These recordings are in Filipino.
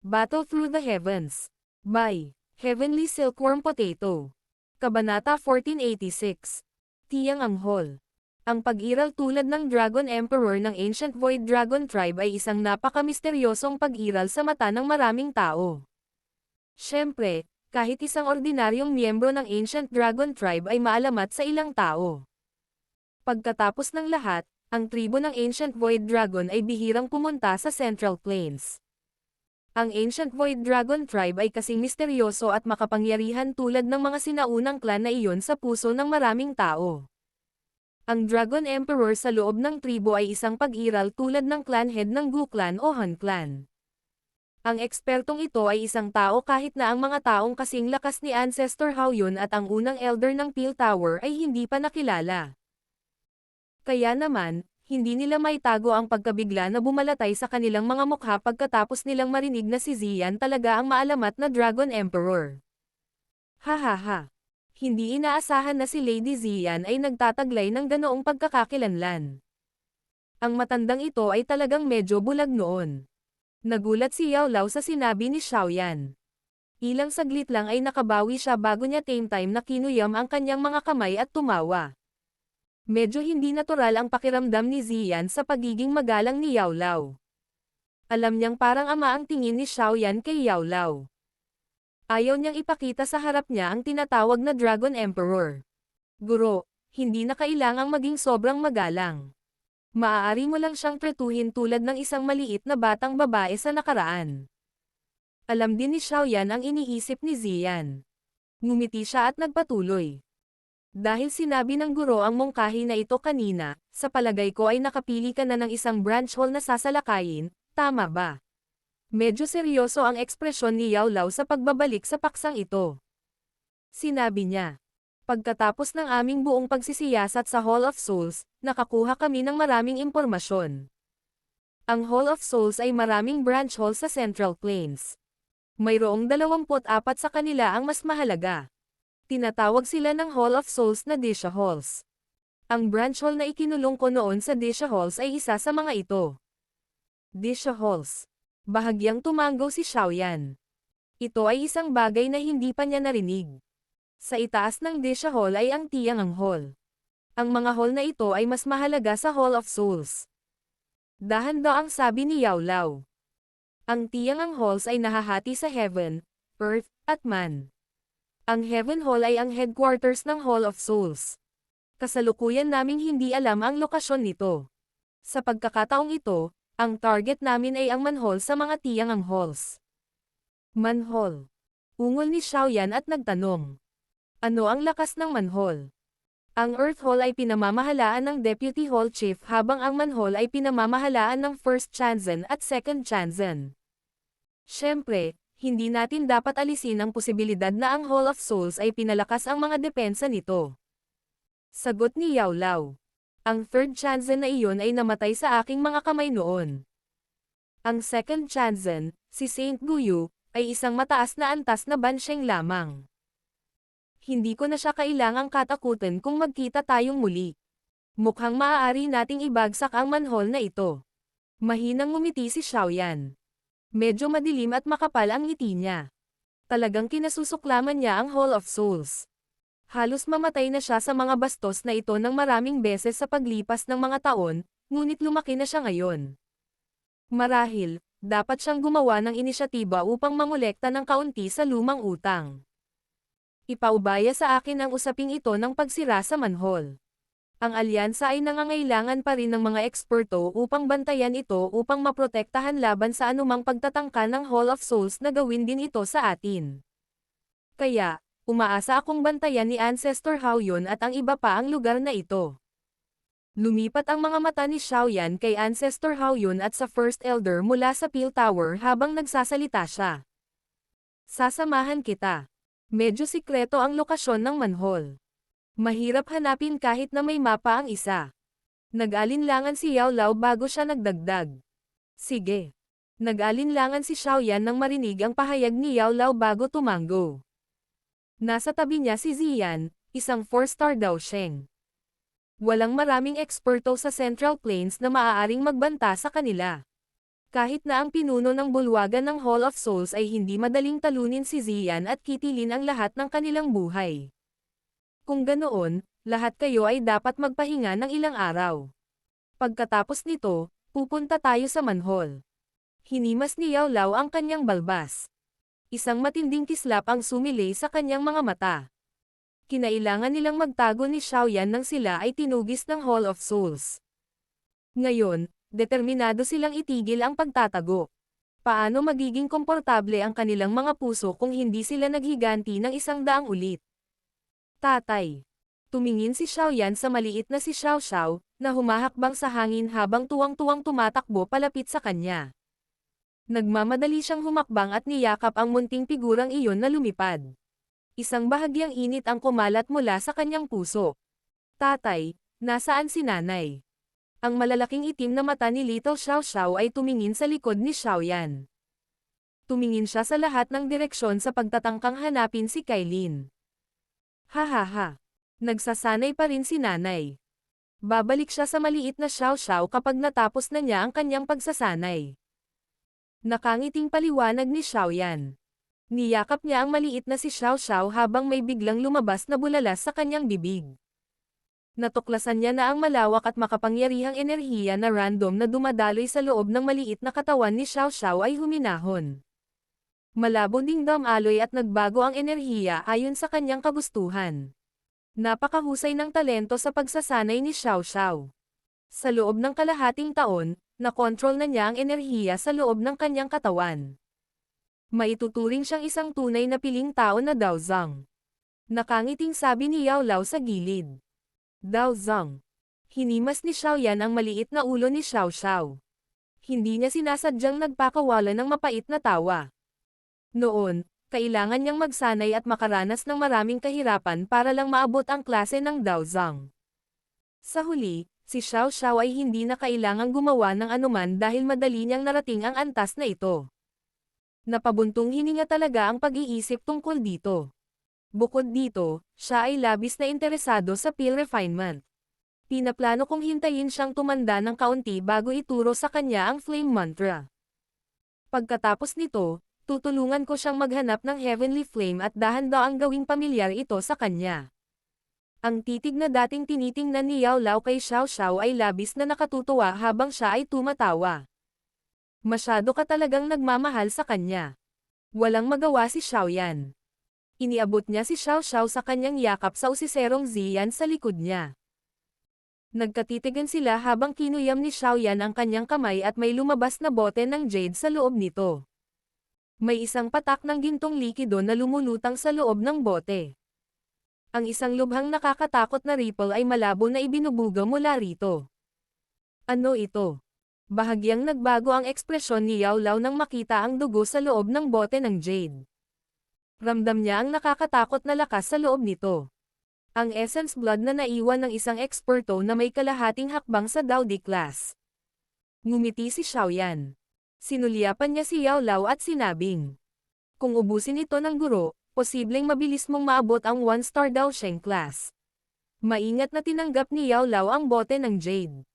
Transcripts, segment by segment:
Battle Through the Heavens. By Heavenly Silkworm Potato. Kabanata 1486. Tiyang Anghol. Ang pag-iral tulad ng Dragon Emperor ng Ancient Void Dragon Tribe ay isang napaka-misteryosong pag-iral sa mata ng maraming tao. Siyempre, kahit isang ordinaryong miyembro ng Ancient Dragon Tribe ay maalamat sa ilang tao. Pagkatapos ng lahat, ang tribo ng Ancient Void Dragon ay bihirang pumunta sa Central Plains. Ang Ancient Void Dragon Tribe ay kasing misteryoso at makapangyarihan tulad ng mga sinaunang clan na iyon sa puso ng maraming tao. Ang Dragon Emperor sa loob ng tribo ay isang pag-iral tulad ng clan head ng Gu Clan o Han Clan. Ang ekspertong ito ay isang tao kahit na ang mga taong kasing lakas ni Ancestor Haoyun at ang unang elder ng Peel Tower ay hindi pa nakilala. Kaya naman, hindi nila maitago ang pagkabigla na bumalatay sa kanilang mga mukha pagkatapos nilang marinig na si Xian talaga ang maalamat na Dragon Emperor. Hahaha. Hindi inaasahan na si Lady Xian ay nagtataglay ng ganoong pagkakakilanlan. Ang matandang ito ay talagang medyo bulag noon. Nagulat si Yao Lao sa sinabi ni Xiaoyan. Ilang saglit lang ay nakabawi siya bago niya time na kinuyam ang kanyang mga kamay at tumawa. Medyo hindi natural ang pakiramdam ni Xian sa pagiging magalang ni Yao Lao. Alam niyang parang ama ang tingin ni Xiaoyan kay Yao Lao. Ayaw niyang ipakita sa harap niya ang tinatawag na Dragon Emperor. Guro, hindi na kailangang maging sobrang magalang. Maaari mo lang siyang tretuhin tulad ng isang maliit na batang babae sa nakaraan. Alam din ni Xiaoyan ang iniisip ni Xian. Ngumiti siya at nagpatuloy. Dahil sinabi ng guro ang mungkahi na ito kanina, sa palagay ko ay nakapili ka na ng isang branch hall na sasalakayin, tama ba? Medyo seryoso ang ekspresyon ni Yao Lao sa pagbabalik sa paksang ito. Sinabi niya. Pagkatapos ng aming buong pagsisiyasat sa Hall of Souls, nakakuha kami ng maraming impormasyon. Ang Hall of Souls ay maraming branch hall sa Central Plains. Mayroong 24 sa kanila ang mas mahalaga. Tinatawag sila ng Hall of Souls na Disha Halls. Ang branch hall na ikinulong ko noon sa Disha Halls ay isa sa mga ito. Disha Halls. Bahagyang tumanggo si Xiaoyan. Ito ay isang bagay na hindi pa niya narinig. Sa itaas ng Disha Hall ay ang Tiangang Hall. Ang mga hall na ito ay mas mahalaga sa Hall of Souls. Dahan-daang sabi ni Yao Lao. Ang Tiangang Halls ay nahahati sa Heaven, Earth, at Man. Ang Heaven Hall ay ang headquarters ng Hall of Souls. Kasalukuyan naming hindi alam ang lokasyon nito. Sa pagkakataong ito, ang target namin ay ang manhole sa mga Tiangang Halls. Manhole. Ungol ni Xiaoyan at nagtanong. Ano ang lakas ng manhole? Ang Earth Hall ay pinamamahalaan ng Deputy Hall Chief habang ang manhole ay pinamamahalaan ng First Chanzen at Second Chanzen. Siyempre, hindi natin dapat alisin ang posibilidad na ang Hall of Souls ay pinalakas ang mga depensa nito. Sagot ni Yao Lao. Ang Third Chanzen na iyon ay namatay sa aking mga kamay noon. Ang Second Chanzen, si Saint Guyu, ay isang mataas na antas na bansheng lamang. Hindi ko na siya kailangang katakutin kung magkita tayong muli. Mukhang maaari nating ibagsak ang manhole na ito. Mahinang ngumiti si Xiaoyan. Medyo madilim at makapal ang ngiti niya. Talagang kinasusuklaman niya ang Hall of Souls. Halos mamatay na siya sa mga bastos na ito ng maraming beses sa paglipas ng mga taon, ngunit lumaki na siya ngayon. Marahil, dapat siyang gumawa ng inisyatiba upang mangolekta ng kaunti sa lumang utang. Ipaubaya sa akin ang usaping ito ng pagsira sa manhole. Ang alyansa ay nangangailangan pa rin ng mga eksperto upang bantayan ito upang maprotektahan laban sa anumang pagtatangka ng Hall of Souls na gawin din ito sa atin. Kaya, umaasa akong bantayan ni Ancestor Haoyun at ang iba pa ang lugar na ito. Lumipat ang mga mata ni Xiaoyan kay Ancestor Haoyun at sa First Elder mula sa Peel Tower habang nagsasalita siya. Sasamahan kita. Medyo sikreto ang lokasyon ng manhole. Mahirap hanapin kahit na may mapa ang isa. Nag-alinlangan si Yao Lao bago siya nagdagdag. Sige. Nag-alinlangan si Xiaoyan nang marinig ang pahayag ni Yao Lao bago tumanggo. Nasa tabi niya si Xian, isang 4-star daw Sheng. Walang maraming eksperto sa Central Plains na maaaring magbanta sa kanila. Kahit na ang pinuno ng bulwagan ng Hall of Souls ay hindi madaling talunin si Zian at kitilin ang lahat ng kanilang buhay. Kung ganoon, lahat kayo ay dapat magpahinga ng ilang araw. Pagkatapos nito, pupunta tayo sa manhole. Hinimas ni Yao Lao ang kanyang balbas. Isang matinding kislap ang sumilay sa kanyang mga mata. Kinailangan nilang magtago ni Xiaoyan nang sila ay tinugis ng Hall of Souls. Ngayon, determinado silang itigil ang pagtatago. Paano magiging komportable ang kanilang mga puso kung hindi sila naghiganti ng 100 ulit? Tatay. Tumingin si Xiaoyan sa maliit na si Xiao Xiao, na humahakbang sa hangin habang tuwang-tuwang tumatakbo palapit sa kanya. Nagmamadali siyang humakbang at niyakap ang munting figurang iyon na lumipad. Isang bahagyang init ang kumalat mula sa kanyang puso. Tatay, nasaan si nanay? Ang malalaking itim na mata ni Little Xiao Xiao ay tumingin sa likod ni Xiaoyan. Tumingin siya sa lahat ng direksyon sa pagtatangkang hanapin si Kailin. Hahaha. Nagsasanay pa rin si nanay. Babalik siya sa maliit na Xiao Xiao kapag natapos na niya ang kanyang pagsasanay. Nakangiting paliwanag ni Xiaoyan. Niyakap niya ang maliit na si Xiao Xiao habang may biglang lumabas na bulalas sa kanyang bibig. Natuklasan niya na ang malawak at makapangyarihang enerhiya na random na dumadaloy sa loob ng maliit na katawan ni Xiao Xiao ay huminahon. Malabo ding damaloy at nagbago ang enerhiya ayon sa kanyang kagustuhan. Napakahusay ng talento sa pagsasanay ni Xiao Xiao. Sa loob ng kalahating taon, nakontrol na niya ang enerhiya sa loob ng kanyang katawan. Maituturing siyang isang tunay na piling tao na Daozang. Nakangiting sabi ni Yao Lao sa gilid. Daozang. Hinimas ni Xiaoyan ang maliit na ulo ni Xiao Xiao. Hindi niya sinasadyang nagpakawala ng mapait na tawa. Noon, kailangan niyang magsanay at makaranas ng maraming kahirapan para lang maabot ang klase ng Daozang. Sa huli, si Xiao Xiao ay hindi na kailangang gumawa ng anuman dahil madali niyang narating ang antas na ito. Napabuntong hininga talaga ang pag-iisip tungkol dito. Bukod dito, siya ay labis na interesado sa pill refinement. Pinaplano kong hintayin siyang tumanda ng kaunti bago ituro sa kanya ang flame mantra. Pagkatapos nito, tutulungan ko siyang maghanap ng heavenly flame at dahan-daang gawing pamilyar ito sa kanya. Ang titig na dating tinitingnan ni Yao Lao kay Xiao Xiao ay labis na nakatutuwa habang siya ay tumatawa. Masyado ka talagang nagmamahal sa kanya. Walang magawa si Xiaoyan. Iniabot niya si Xiao Xiao sa kanyang yakap sa usiserong Ziyan sa likod niya. Nagkatitigan sila habang kinuyam ni Xiaoyan ang kanyang kamay at may lumabas na bote ng jade sa loob nito. May isang patak ng gintong likido na lumulutang sa loob ng bote. Ang isang lubhang nakakatakot na ripple ay malabo na ibinubuga mula rito. Ano ito? Bahagyang nagbago ang ekspresyon ni Yao Lao nang makita ang dugo sa loob ng bote ng jade. Ramdam niya ang nakakatakot na lakas sa loob nito. Ang essence blood na naiwan ng isang eksperto na may kalahating hakbang sa Daodi class. Ngumiti si Xiaoyan. Sinulyapan niya si Yao Lao at sinabing, kung ubusin ito ng guro, posibleng mabilis mong maabot ang 1-star Daosheng class. Maingat na tinanggap ni Yao Lao ang bote ng jade.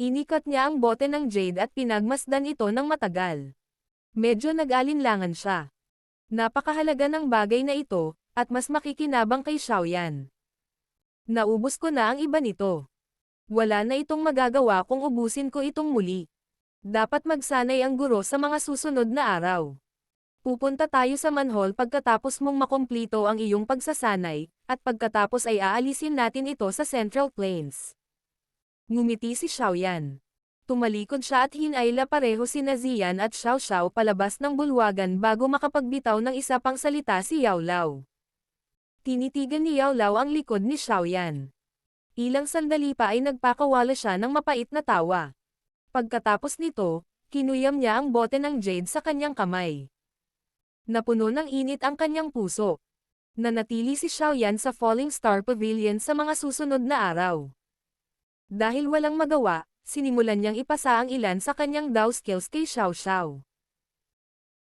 Inikat niya ang bote ng jade at pinagmasdan ito ng matagal. Medyo nag-alinlangan siya. Napakahalaga ng bagay na ito, at mas makikinabang kay Xiaoyan. Naubos ko na ang iba nito. Wala na itong magagawa kung ubusin ko itong muli. Dapat magsanay ang guro sa mga susunod na araw. Pupunta tayo sa manhole pagkatapos mong makomplito ang iyong pagsasanay, at pagkatapos ay aalisin natin ito sa Central Plains. Ngumiti si Xiaoyan. Tumalikod siya at hinayla pareho sina Ziyan at Xiao Xiao palabas ng bulwagan bago makapagbitaw ng isa pang salita si Yao Lao. Tinitigan ni Yao Lao ang likod ni Xiaoyan. Ilang sandali pa ay nagpakawala siya ng mapait na tawa. Pagkatapos nito, kinuyam niya ang bote ng jade sa kanyang kamay. Napuno ng init ang kanyang puso. Nanatili si Xiaoyan sa Falling Star Pavilion sa mga susunod na araw. Dahil walang magawa, sinimulan niyang ipasa ang ilan sa kanyang Dao skills kay Xiao Xiao.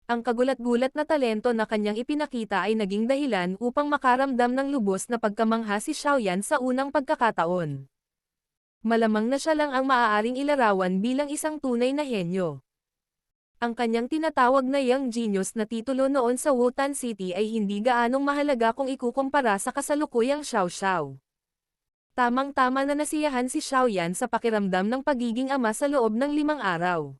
Ang kagulat-gulat na talento na kanyang ipinakita ay naging dahilan upang makaramdam ng lubos na pagkamangha si Xiaoyan sa unang pagkakataon. Malamang na siya lang ang maaaring ilarawan bilang isang tunay na henyo. Ang kanyang tinatawag na young genius na titulo noon sa Wutan City ay hindi gaanong mahalaga kung ikukumpara sa kasalukuyang Xiao Xiao. Tamang-tama na nasiyahan si Xiaoyan sa pakiramdam ng pagiging ama sa loob ng 5 araw.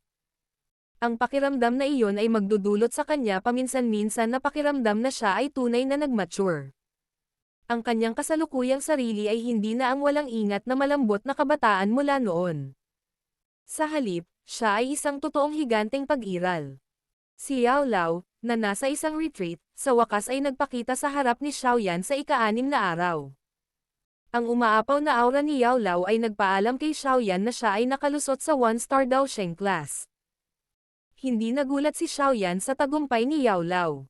Ang pakiramdam na iyon ay magdudulot sa kanya paminsan-minsan na pakiramdam na siya ay tunay na nagmature. Ang kanyang kasalukuyang sarili ay hindi na ang walang ingat na malambot na kabataan mula noon. Sa halip, siya ay isang totoong higanteng pag-iral. Si Yao Lao, na nasa isang retreat, sa wakas ay nagpakita sa harap ni Xiaoyan sa ika-6 na araw. Ang umaapaw na aura ni Yao Lao ay nagpaalam kay Xiaoyan na siya ay nakalusot sa 1-star Dao Sheng class. Hindi nagulat si Xiaoyan sa tagumpay ni Yao Lao.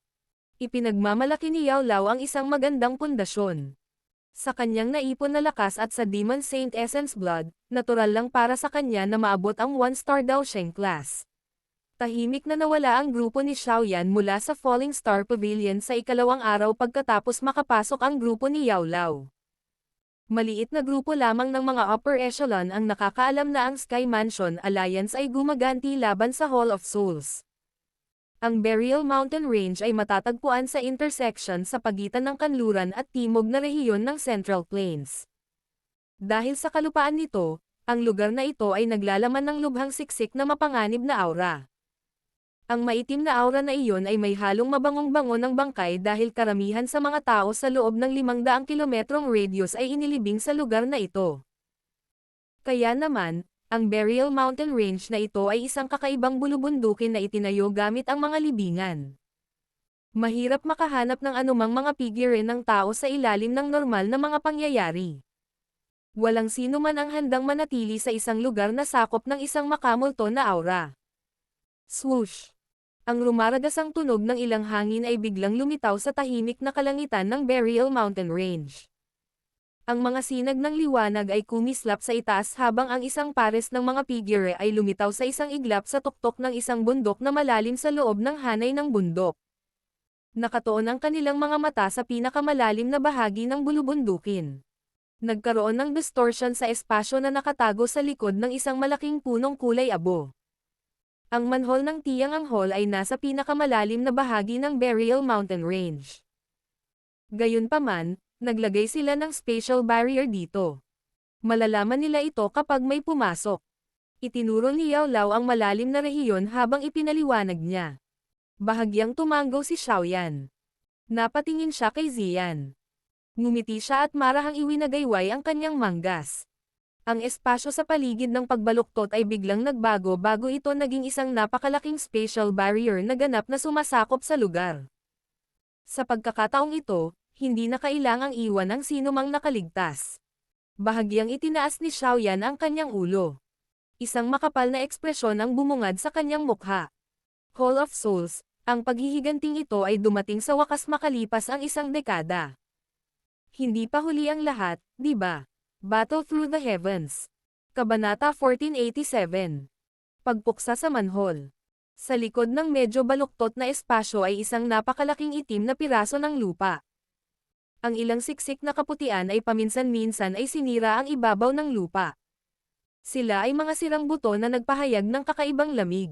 Ipinagmamalaki ni Yao Lao ang isang magandang pundasyon. Sa kanyang naipon na lakas at sa Demon Saint Essence Blood, natural lang para sa kanya na maabot ang 1-star Dao Sheng class. Tahimik na nawala ang grupo ni Xiaoyan mula sa Falling Star Pavilion sa ikalawang araw pagkatapos makapasok ang grupo ni Yao Lao. Maliit na grupo lamang ng mga upper echelon ang nakakaalam na ang Sky Mansion Alliance ay gumaganti laban sa Hall of Souls. Ang Burial Mountain Range ay matatagpuan sa intersection sa pagitan ng kanluran at timog na rehiyon ng Central Plains. Dahil sa kalupaan nito, ang lugar na ito ay naglalaman ng lubhang siksik na mapanganib na aura. Ang maitim na aura na iyon ay may halong mabangong-bango ng bangkay dahil karamihan sa mga tao sa loob ng 500 kilometrong radius ay inilibing sa lugar na ito. Kaya naman, ang Burial Mountain Range na ito ay isang kakaibang bulubundukin na itinayo gamit ang mga libingan. Mahirap makahanap ng anumang mga figure ng tao sa ilalim ng normal na mga pangyayari. Walang sino man ang handang manatili sa isang lugar na sakop ng isang makamulto na aura. Swoosh! Ang rumaragasang tunog ng ilang hangin ay biglang lumitaw sa tahimik na kalangitan ng Burial Mountain Range. Ang mga sinag ng liwanag ay kumislap sa itaas habang ang isang pares ng mga figure ay lumitaw sa isang iglap sa tuktok ng isang bundok na malalim sa loob ng hanay ng bundok. Nakatuon ang kanilang mga mata sa pinakamalalim na bahagi ng bulubundukin. Nagkaroon ng distortion sa espasyo na nakatago sa likod ng isang malaking punong kulay abo. Ang manhole ng Tiang Anghol ay nasa pinakamalalim na bahagi ng Burial Mountain Range. Gayunpaman, naglagay sila ng spatial barrier dito. Malalaman nila ito kapag may pumasok. Itinuro ni Yao Lao ang malalim na rehiyon habang ipinaliwanag niya. Bahagyang tumanggaw si Xiaoyan. Napatingin siya kay Ziyan. Ngumiti siya at marahang iwinagayway ang kanyang manggas. Ang espasyo sa paligid ng pagbaluktot ay biglang nagbago bago ito naging isang napakalaking spatial barrier na ganap na sumasakop sa lugar. Sa pagkakataong ito, hindi na kailangang iwan ang sinumang nakaligtas. Bahagyang itinaas ni Xiaoyan ang kanyang ulo. Isang makapal na ekspresyon ang bumungad sa kanyang mukha. Hall of Souls, ang paghihiganting ito ay dumating sa wakas makalipas ang isang dekada. Hindi pa huli ang lahat, di ba? Battle Through the Heavens. Kabanata 1487. Pagpuksa sa manhole. Sa likod ng medyo baluktot na espasyo ay isang napakalaking itim na piraso ng lupa. Ang ilang siksik na kaputian ay paminsan-minsan ay sinira ang ibabaw ng lupa. Sila ay mga sirang buto na nagpahayag ng kakaibang lamig.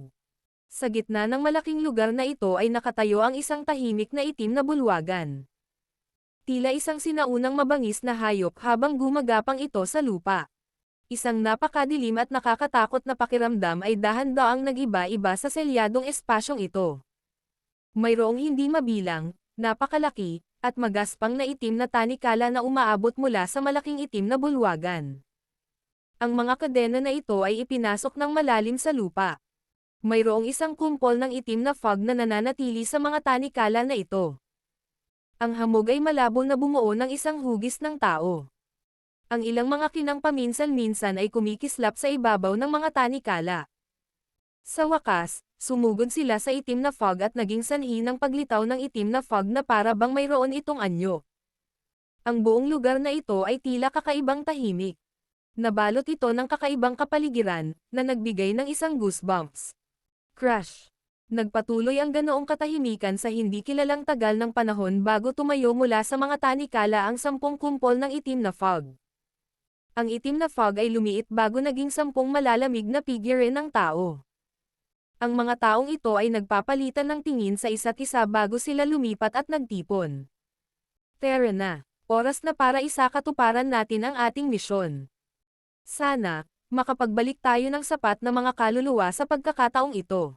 Sa gitna ng malaking lugar na ito ay nakatayo ang isang tahimik na itim na bulwagan. Tila isang sinaunang mabangis na hayop habang gumagapang ito sa lupa. Isang napakadilim at nakakatakot na pakiramdam ay dahan-daang nag-iba-iba sa selyadong espasyong ito. Mayroong hindi mabilang, napakalaki, at magaspang na itim na tanikala na umaabot mula sa malaking itim na bulwagan. Ang mga kadena na ito ay ipinasok ng malalim sa lupa. Mayroong isang kumpol ng itim na fog na nananatili sa mga tanikala na ito. Ang hamog ay malabo na bumuo ng isang hugis ng tao. Ang ilang mga kinang paminsan-minsan ay kumikislap sa ibabaw ng mga tanikala. Sa wakas, sumugod sila sa itim na fog at naging sanhi ng paglitaw ng itim na fog na para bang mayroon itong anyo. Ang buong lugar na ito ay tila kakaibang tahimik. Nabalot ito ng kakaibang kapaligiran, na nagbigay ng isang goosebumps. Crash! Nagpatuloy ang ganoong katahimikan sa hindi kilalang tagal ng panahon bago tumayo mula sa mga tanikala ang 10 kumpol ng itim na fog. Ang itim na fog ay lumiit bago naging 10 malalamig na figure ng tao. Ang mga taong ito ay nagpapalitan ng tingin sa isa't isa bago sila lumipat at nagtipon. Tara na, oras na para isakatuparan natin ang ating misyon. Sana, makapagbalik tayo ng sapat na mga kaluluwa sa pagkakataong ito.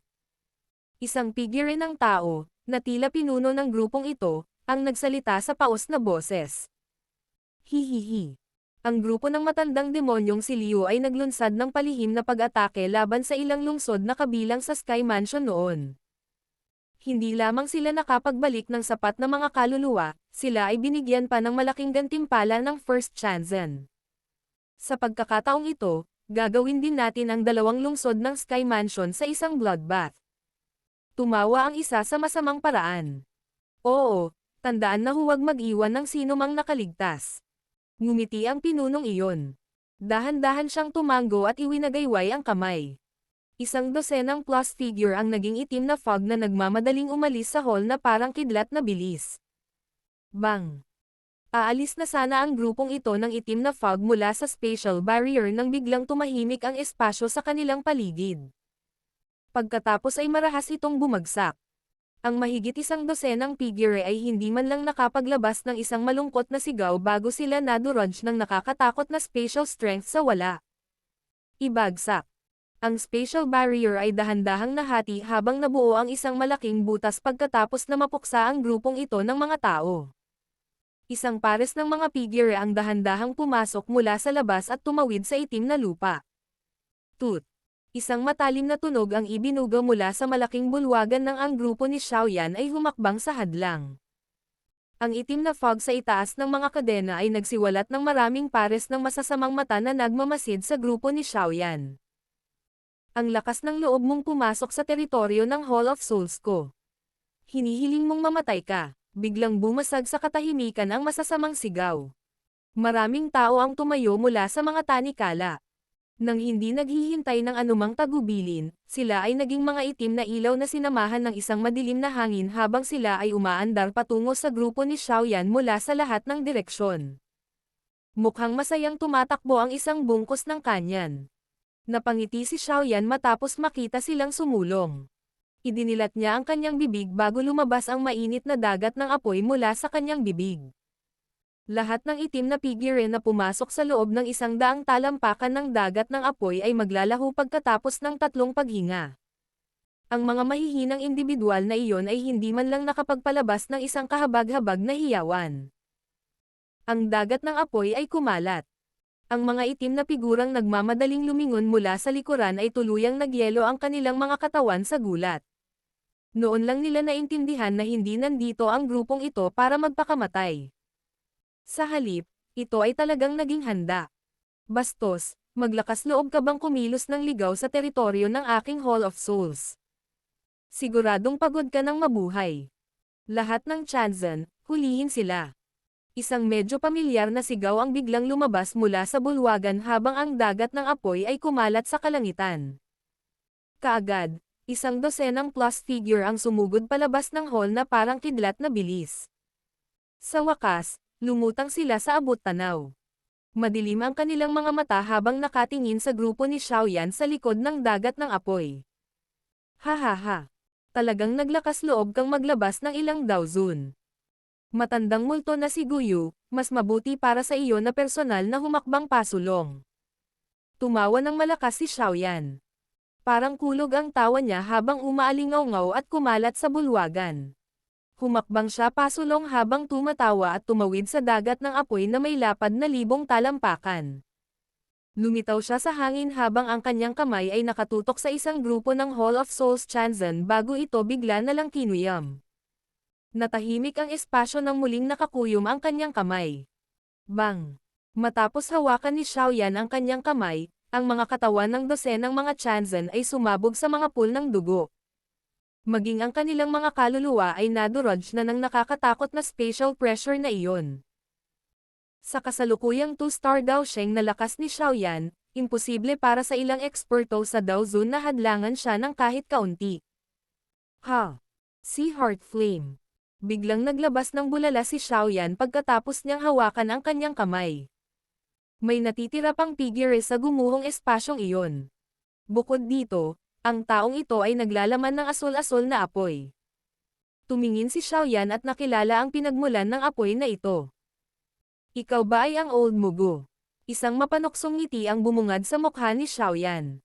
Isang figure ng tao, na tila pinuno ng grupong ito, ang nagsalita sa paos na boses. Hihihi. Ang grupo ng matandang demonyong si Liu ay naglunsad ng palihim na pag-atake laban sa ilang lungsod na kabilang sa Sky Mansion noon. Hindi lamang sila nakapagbalik ng sapat na mga kaluluwa, sila ay binigyan pa ng malaking gantimpala ng First Chanzen. Sa pagkakataong ito, gagawin din natin ang dalawang lungsod ng Sky Mansion sa isang bloodbath. Tumawa ang isa sa masamang paraan. Oo, tandaan na huwag mag-iwan ng sino mang nakaligtas. Ngumiti ang pinunong iyon. Dahan-dahan siyang tumango at iwinagayway ang kamay. Isang dosenang plus figure ang naging itim na fog na nagmamadaling umalis sa hall na parang kidlat na bilis. Bang! Aalis na sana ang grupong ito ng itim na fog mula sa spatial barrier nang biglang tumahimik ang espasyo sa kanilang paligid. Pagkatapos ay marahas itong bumagsak. Ang mahigit isang dosenang figure ay hindi man lang nakapaglabas ng isang malungkot na sigaw bago sila nadurudge ng nakakatakot na spatial strength sa wala. Ibagsak. Ang spatial barrier ay dahan-dahang nahati habang nabuo ang isang malaking butas pagkatapos na mapuksa ang grupong ito ng mga tao. Isang pares ng mga figure ang dahan-dahang pumasok mula sa labas at tumawid sa itim na lupa. Tut! Isang matalim na tunog ang ibinuga mula sa malaking bulwagan ng ang grupo ni Xiaoyan ay humakbang sa hadlang. Ang itim na fog sa itaas ng mga kadena ay nagsiwalat ng maraming pares ng masasamang mata na nagmamasid sa grupo ni Xiaoyan. Ang lakas ng loob mong pumasok sa teritoryo ng Hall of Souls ko. Hinihiling mong mamatay ka, biglang bumasag sa katahimikan ang masasamang sigaw. Maraming tao ang tumayo mula sa mga tanikala. Nang hindi naghihintay ng anumang tagubilin, sila ay naging mga itim na ilaw na sinamahan ng isang madilim na hangin habang sila ay umaandar patungo sa grupo ni Xiaoyan mula sa lahat ng direksyon. Mukhang masayang tumatakbo ang isang bungkos ng kanyan. Napangiti si Xiaoyan matapos makita silang sumulong. Idinilat niya ang kanyang bibig bago lumabas ang mainit na dagat ng apoy mula sa kanyang bibig. Lahat ng itim na figure na pumasok sa loob ng 100 talampakan ng dagat ng apoy ay maglalaho pagkatapos ng 3 paghinga. Ang mga mahihinang individual na iyon ay hindi man lang nakapagpalabas ng isang kahabag-habag na hiyawan. Ang dagat ng apoy ay kumalat. Ang mga itim na figurang nagmamadaling lumingon mula sa likuran ay tuluyang nagyelo ang kanilang mga katawan sa gulat. Noon lang nila naintindihan na hindi nandito ang grupong ito para magpakamatay. Sa halip, ito ay talagang naging handa. Bastos, maglakas loob ka bang kumilos ng ligaw sa teritoryo ng aking Hall of Souls? Siguradong pagod ka ng mabuhay. Lahat ng Chanzen, hulihin sila. Isang medyo pamilyar na sigaw ang biglang lumabas mula sa bulwagan habang ang dagat ng apoy ay kumalat sa kalangitan. Kaagad, isang dosenang plus figure ang sumugod palabas ng hall na parang kidlat na bilis. Sa wakas, lumutang sila sa abot-tanaw. Madilim ang kanilang mga mata habang nakatingin sa grupo ni Xiaoyan sa likod ng dagat ng apoy. Hahaha. Talagang naglakas loob kang maglabas ng ilang dawzun. Matandang multo na si Guyu, mas mabuti para sa iyo na personal na humakbang pasulong. Tumawa ng malakas si Xiaoyan. Parang kulog ang tawa niya habang umaalingaw-ngaw at kumalat sa bulwagan. Humakbang siya pasulong habang tumatawa at tumawid sa dagat ng apoy na may lapad na 1,000 talampakan. Lumitaw siya sa hangin habang ang kanyang kamay ay nakatutok sa isang grupo ng Hall of Souls Chanzen bago ito bigla na lang kinuyam. Natahimik ang espasyo nang muling nakakuyom ang kanyang kamay. Bang! Matapos hawakan ni Xiaoyan ang kanyang kamay, ang mga katawan ng dosenang mga Chanzen ay sumabog sa mga pool ng dugo. Maging ang kanilang mga kaluluwa ay nadurudge na ng nakakatakot na spatial pressure na iyon. Sa kasalukuyang 2-star Daosheng na lakas ni Xiaoyan, imposible para sa ilang eksperto sa Daozun na hadlangan siya ng kahit kaunti. Ha! Si Heart Flame. Biglang naglabas ng bulala si Xiaoyan pagkatapos niyang hawakan ang kanyang kamay. May natitira pang figure sa gumuhong espasyong iyon. Bukod dito, Ang taong ito ay naglalaman ng asul-asul na apoy. Tumingin si Xiaoyan at nakilala ang pinagmulan ng apoy na ito. Ikaw ba ay ang Old Mugu? Isang mapanuksong ngiti ang bumungad sa mukha ni Xiaoyan.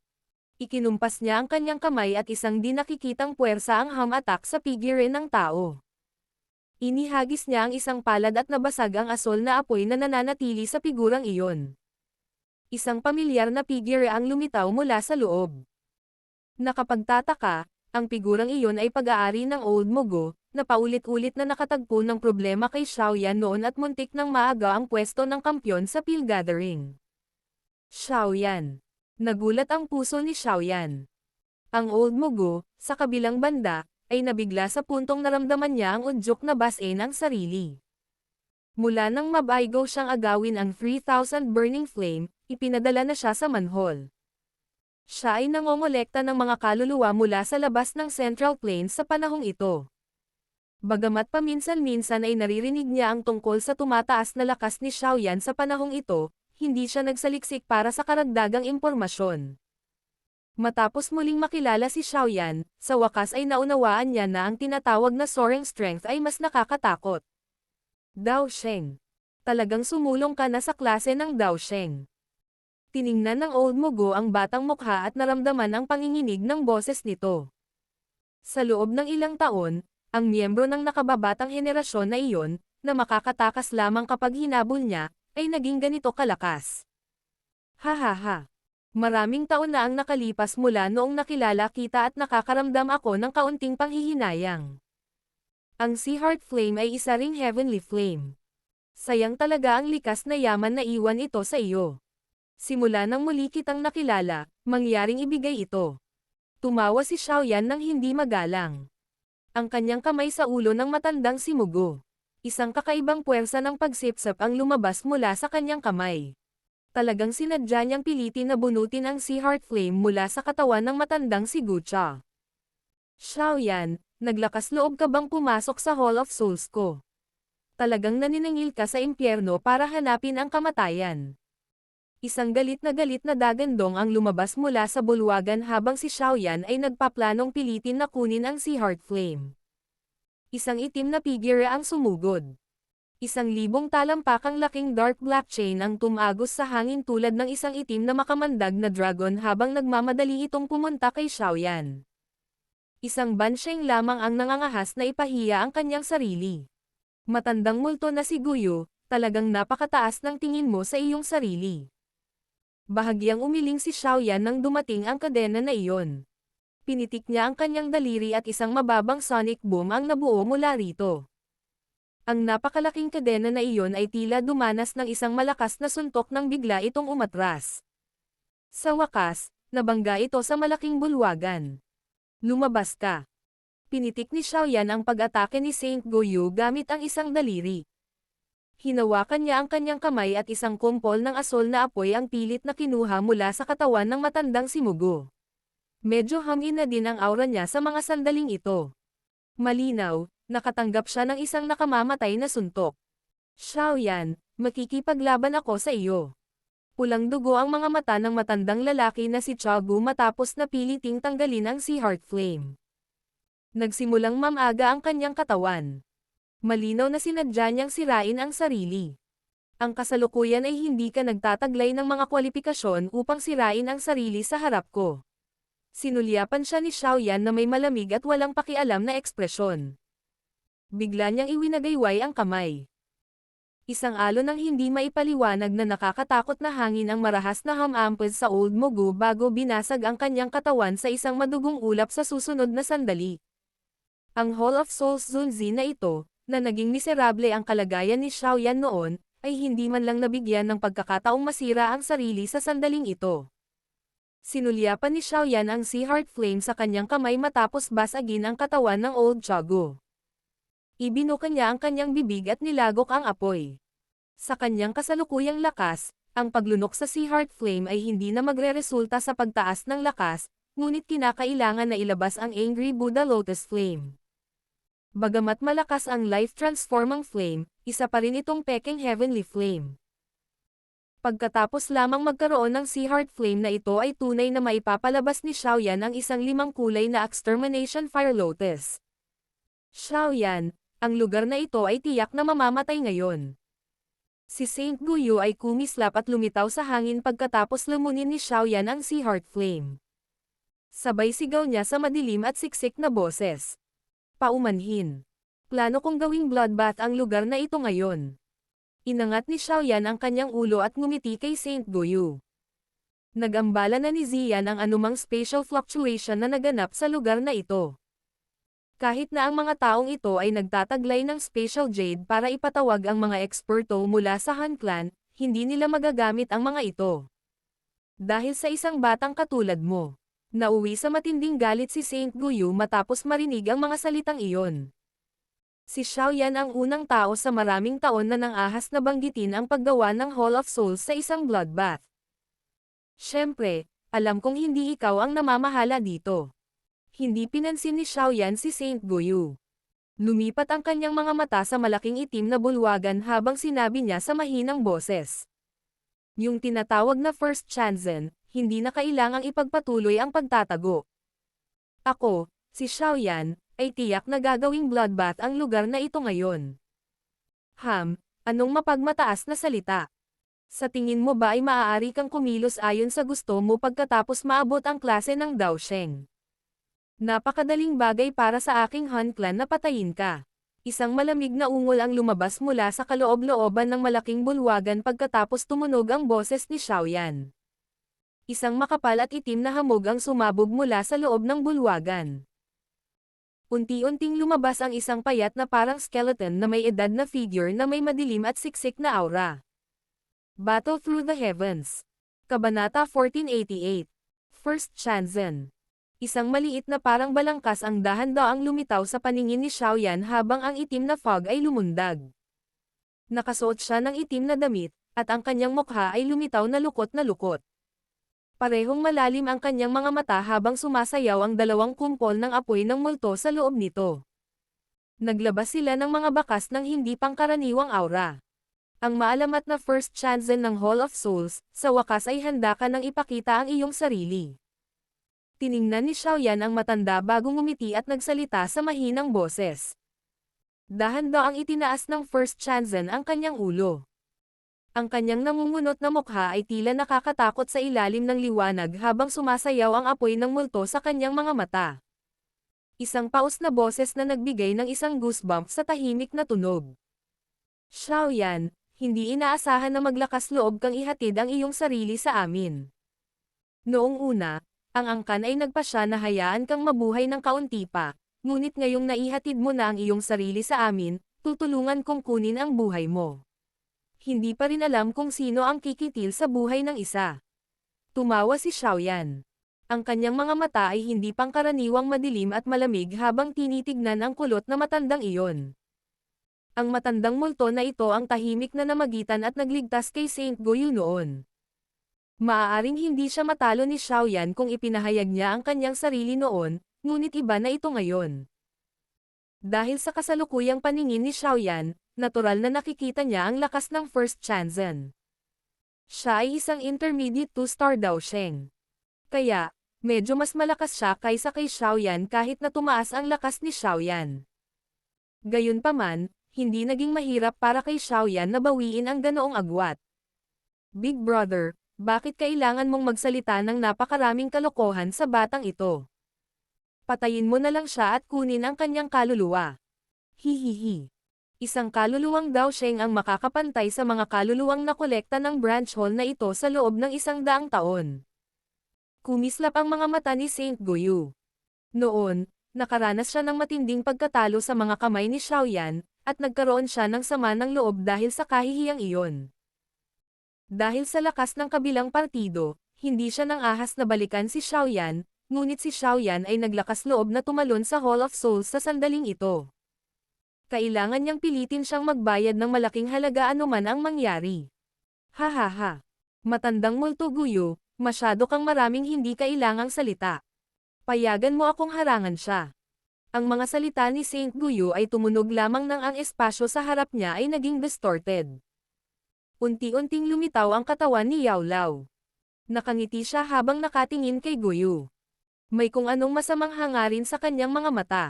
Ikinumpas niya ang kanyang kamay at isang di nakikitang puwersa ang ham attack sa figure ng tao. Inihagis niya ang isang palad at nabasag ang asol na apoy na nananatili sa figurang iyon. Isang pamilyar na figure ang lumitaw mula sa loob. Nakapagtataka, ang figurang iyon ay pag-aari ng Old Mugu, na paulit-ulit na nakatagpo ng problema kay Xiaoyan noon at muntik nang maaga ang pwesto ng kampyon sa Peel Gathering. Xiaoyan. Nagulat ang puso ni Xiaoyan. Ang Old Mugu, sa kabilang banda, ay nabigla sa puntong naramdaman niya ang udyok na basin ang sarili. Mula nang mabaigo siyang agawin ang 3,000 Burning Flame, ipinadala na siya sa manhole. Siya ay nangongolekta ng mga kaluluwa mula sa labas ng Central Plains sa panahong ito. Bagamat paminsan-minsan ay naririnig niya ang tungkol sa tumataas na lakas ni Xiaoyan sa panahong ito, hindi siya nagsaliksik para sa karagdagang impormasyon. Matapos muling makilala si Xiaoyan, sa wakas ay naunawaan niya na ang tinatawag na soaring strength ay mas nakakatakot. Dao Sheng. Talagang sumulong ka na sa klase ng Dao Sheng. Tiningnan ng Old Mugu ang batang mukha at naramdaman ang panginginig ng boses nito. Sa loob ng ilang taon, ang miyembro ng nakababatang henerasyon na iyon, na makakatakas lamang kapag hinabol niya, ay naging ganito kalakas. Hahaha. Maraming taon na ang nakalipas mula noong nakilala kita at nakakaramdam ako ng kaunting panghihinayang. Ang Sea Heart Flame ay isa ring heavenly flame. Sayang talaga ang likas na yaman na iwan ito sa iyo. Simula nang muli kitang nakilala, mangyaring ibigay ito. Tumawa si Xiaoyan nang hindi magalang. Ang kanyang kamay sa ulo ng matandang si Mugu. Isang kakaibang puwersa ng pagsipsap ang lumabas mula sa kanyang kamay. Talagang sinadya niyang pilitin na bunutin ang Sea Heart Flame mula sa katawan ng matandang si Gucha. Xiaoyan, naglakas loob ka bang pumasok sa Hall of Souls ko? Talagang naniningil ka sa impyerno para hanapin ang kamatayan. Isang galit na dagandong ang lumabas mula sa bulwagan habang si Xiaoyan ay nagpaplanong pilitin na kunin ang Sea Heart Flame. Isang itim na figure ang sumugod. 1,000 talampakang laking dark black chain ang tumagos sa hangin tulad ng isang itim na makamandag na dragon habang nagmamadali itong pumunta kay Xiaoyan. Isang bansheng lamang ang nangangahas na ipahiya ang kanyang sarili. Matandang multo na si Guyu, talagang napakataas ng tingin mo sa iyong sarili. Bahagyang umiling si Xiaoyan nang dumating ang kadena na iyon. Pinitik niya ang kanyang daliri at isang mababang sonic boom ang nabuo mula rito. Ang napakalaking kadena na iyon ay tila dumanas ng isang malakas na suntok nang bigla itong umatras. Sa wakas, nabangga ito sa malaking bulwagan. Lumabas ka. Pinitik ni Xiaoyan ang pag-atake ni Saint Guyu gamit ang isang daliri. Hinawakan niya ang kanyang kamay at isang kumpol ng asol na apoy ang pilit na kinuha mula sa katawan ng matandang si Mugu. Medyo hangin na din ang aura niya sa mga sandaling ito. Malinaw, nakatanggap siya ng isang nakamamatay na suntok. Xiaoyan, makikipaglaban ako sa iyo. Pulang dugo ang mga mata ng matandang lalaki na si Chagu matapos na piliting tanggalin ang Sea Heart Flame. Nagsimulang mamaga ang kanyang katawan. Malinaw na sinadya niyang sirain ang sarili. Ang kasalukuyan ay hindi ka nagtataglay ng mga kwalifikasyon upang sirain ang sarili sa harap ko. Sinulyapan siya ni Xiaoyan na may malamig at walang pakialam na ekspresyon. Bigla niyang iwinagayway ang kamay. Isang alon ng hindi maipaliwanag na nakakatakot na hangin ang marahas na hamampad sa Old Mugu bago binasag ang kanyang katawan sa isang madugong ulap sa susunod na sandali. Ang Hall of Souls Zunzi na ito, na naging miserable ang kalagayan ni Xiaoyan noon, ay hindi man lang nabigyan ng pagkakataong masira ang sarili sa sandaling ito. Sinulyapan ni Xiaoyan ang Sea Heart Flame sa kanyang kamay matapos basagin ang katawan ng Old Chagu. Ibinuka niya ang kanyang bibig at nilagok ang apoy. Sa kanyang kasalukuyang lakas, ang paglunok sa Sea Heart Flame ay hindi na magreresulta sa pagtaas ng lakas, ngunit kinakailangan na ilabas ang Angry Buddha Lotus Flame. Bagamat malakas ang life-transforming flame, isa pa rin itong peking heavenly flame. Pagkatapos lamang magkaroon ng Sea Heart Flame na ito ay tunay na maipapalabas ni Xiaoyan ang isang 5 kulay na Extermination Fire Lotus. Xiaoyan, ang lugar na ito ay tiyak na mamamatay ngayon. Si Saint Guyu ay kumislap at lumitaw sa hangin pagkatapos lumunin ni Xiaoyan ang Sea Heart Flame. Sabay sigaw niya sa madilim at siksik na boses. Paumanhin. Plano kong gawing bloodbath ang lugar na ito ngayon. Inangat ni Xiaoyan ang kanyang ulo at ngumiti kay Saint Guyu. Nagambala na ni Ziyan ang anumang spatial fluctuation na naganap sa lugar na ito. Kahit na ang mga taong ito ay nagtataglay ng spatial jade para ipatawag ang mga eksperto mula sa Han Clan, hindi nila magagamit ang mga ito. Dahil sa isang batang katulad mo, nauwi sa matinding galit si Saint Guyu matapos marinig ang mga salitang iyon. Si Xiaoyan ang unang tao sa maraming taon na nang-ahas na banggitin ang paggawa ng Hall of Souls sa isang bloodbath. Siyempre, alam kong hindi ikaw ang namamahala dito. Hindi pinansin ni Xiaoyan si Saint Guyu. Lumipat ang kanyang mga mata sa malaking itim na bulwagan habang sinabi niya sa mahinang boses. Yung tinatawag na First Chanzen, hindi na kailangang ipagpatuloy ang pagtatago. Ako, si Xiaoyan, ay tiyak na gagawing bloodbath ang lugar na ito ngayon. Anong mapagmataas na salita? Sa tingin mo ba ay maaari kang kumilos ayon sa gusto mo pagkatapos maabot ang klase ng Daosheng? Napakadaling bagay para sa aking Han Clan na patayin ka. Isang malamig na ungol ang lumabas mula sa kaloob-looban ng malaking bulwagan pagkatapos tumunog ang boses ni Xiaoyan. Isang makapal at itim na hamog ang sumabog mula sa loob ng bulwagan. Unti-unting lumabas ang isang payat na parang skeleton na may edad na figure na may madilim at siksik na aura. Battle Through the Heavens. Kabanata 1488. First Chanzen. Isang maliit na parang balangkas ang dahan-daang lumitaw sa paningin ni Xiaoyan habang ang itim na fog ay lumundag. Nakasuot siya ng itim na damit, at ang kanyang mukha ay lumitaw na lukot na lukot. Parehong malalim ang kanyang mga mata habang sumasayaw ang dalawang kumpol ng apoy ng multo sa loob nito. Naglabas sila ng mga bakas ng hindi pangkaraniwang aura. Ang maalamat na First Chanzen ng Hall of Souls, sa wakas ay handa ka nang ipakita ang iyong sarili. Tiningnan ni Xiaoyan ang matanda bago ngumiti at nagsalita sa mahinang boses. Dahan-daang itinaas ng First Chanzen ang kanyang ulo. Ang kanyang namumunot na mukha ay tila nakakatakot sa ilalim ng liwanag habang sumasayaw ang apoy ng multo sa kanyang mga mata. Isang paus na boses na nagbigay ng isang goosebump sa tahimik na tunog. Xiaoyan, hindi inaasahan na maglakas loob kang ihatid ang iyong sarili sa amin. Noong una, ang angkan ay nagpasya na hayaan kang mabuhay ng kaunti pa, ngunit ngayong naihatid mo na ang iyong sarili sa amin, tutulungan kong kunin ang buhay mo. Hindi pa rin alam kung sino ang kikitil sa buhay ng isa. Tumawa si Xiaoyan. Ang kanyang mga mata ay hindi pangkaraniwang madilim at malamig habang tinitignan ang kulot na matandang iyon. Ang matandang multo na ito ang tahimik na namagitan at nagligtas kay Saint Guyu noon. Maaaring hindi siya matalo ni Xiaoyan kung ipinahayag niya ang kanyang sarili noon, ngunit iba na ito ngayon. Dahil sa kasalukuyang paningin ni Xiaoyan, natural na nakikita niya ang lakas ng First Chanzen. Siya ay isang intermediate 2-star Daosheng. Kaya, medyo mas malakas siya kaysa kay Xiaoyan kahit na tumaas ang lakas ni Xiaoyan. Gayunpaman, hindi naging mahirap para kay Xiaoyan na bawiin ang ganoong agwat. Big Brother, bakit kailangan mong magsalita ng napakaraming kalokohan sa batang ito? Patayin mo na lang siya at kunin ang kanyang kaluluwa. Hihihi. Isang kaluluwang Daosheng ang makakapantay sa mga kaluluwang nakolekta ng branch hall na ito sa loob ng 100 taon. Kumislap ang mga mata ni Saint Guyu. Noon, nakaranas siya ng matinding pagkatalo sa mga kamay ni Xiaoyan, at nagkaroon siya ng sama ng loob dahil sa kahihiyang iyon. Dahil sa lakas ng kabilang partido, hindi siya nang ahas na balikan si Xiaoyan, ngunit si Xiaoyan ay naglakas loob na tumalon sa Hall of Souls sa sandaling ito. Kailangan niyang pilitin siyang magbayad ng malaking halaga anuman ang mangyari. Hahaha. Matandang multo Guyu, masyado kang maraming hindi kailangang salita. Payagan mo akong harangan siya. Ang mga salita ni Saint Guyu ay tumunog lamang nang ang espasyo sa harap niya ay naging distorted. Unti-unting lumitaw ang katawan ni Yao Lao. Nakangiti siya habang nakatingin kay Guyu. May kung anong masamang hangarin sa kanyang mga mata.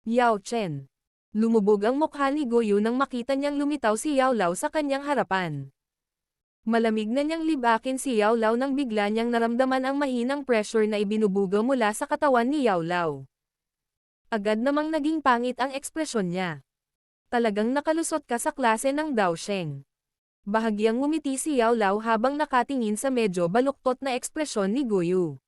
Yao Chen. Lumubog ang mukha ni Guyu nang makita niyang lumitaw si Yao Lao sa kanyang harapan. Malamig na niyang libakin si Yao Lao nang bigla niyang naramdaman ang mahinang pressure na ibinubuga mula sa katawan ni Yao Lao. Agad namang naging pangit ang ekspresyon niya. Talagang nakalusot ka sa klase ng Daosheng. Bahagyang ngumiti si Yao Lao habang nakatingin sa medyo baluktot na ekspresyon ni Guyu.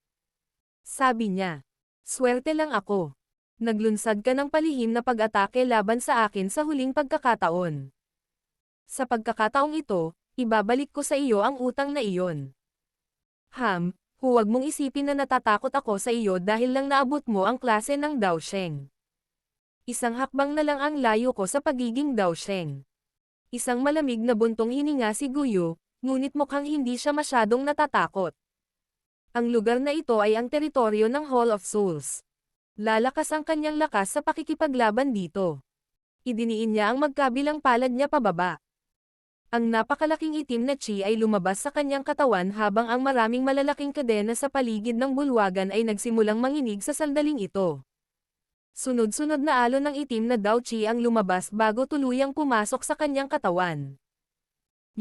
Sabi niya, swerte lang ako. Naglunsad ka ng palihim na pag-atake laban sa akin sa huling pagkakataon. Sa pagkakataong ito, ibabalik ko sa iyo ang utang na iyon. Huwag mong isipin na natatakot ako sa iyo dahil lang naabot mo ang klase ng Daosheng. Isang hakbang na lang ang layo ko sa pagiging Daosheng. Isang malamig na buntong hininga si Guyu, ngunit mukhang hindi siya masyadong natatakot. Ang lugar na ito ay ang teritoryo ng Hall of Souls. Lalakas ang kanyang lakas sa pakikipaglaban dito. Idiniin niya ang magkabilang palad niya pababa. Ang napakalaking itim na chi ay lumabas sa kanyang katawan habang ang maraming malalaking kadena sa paligid ng bulwagan ay nagsimulang manginig sa sandaling ito. Sunod-sunod na alon ng itim na Dao Chi ang lumabas bago tuluyang pumasok sa kanyang katawan.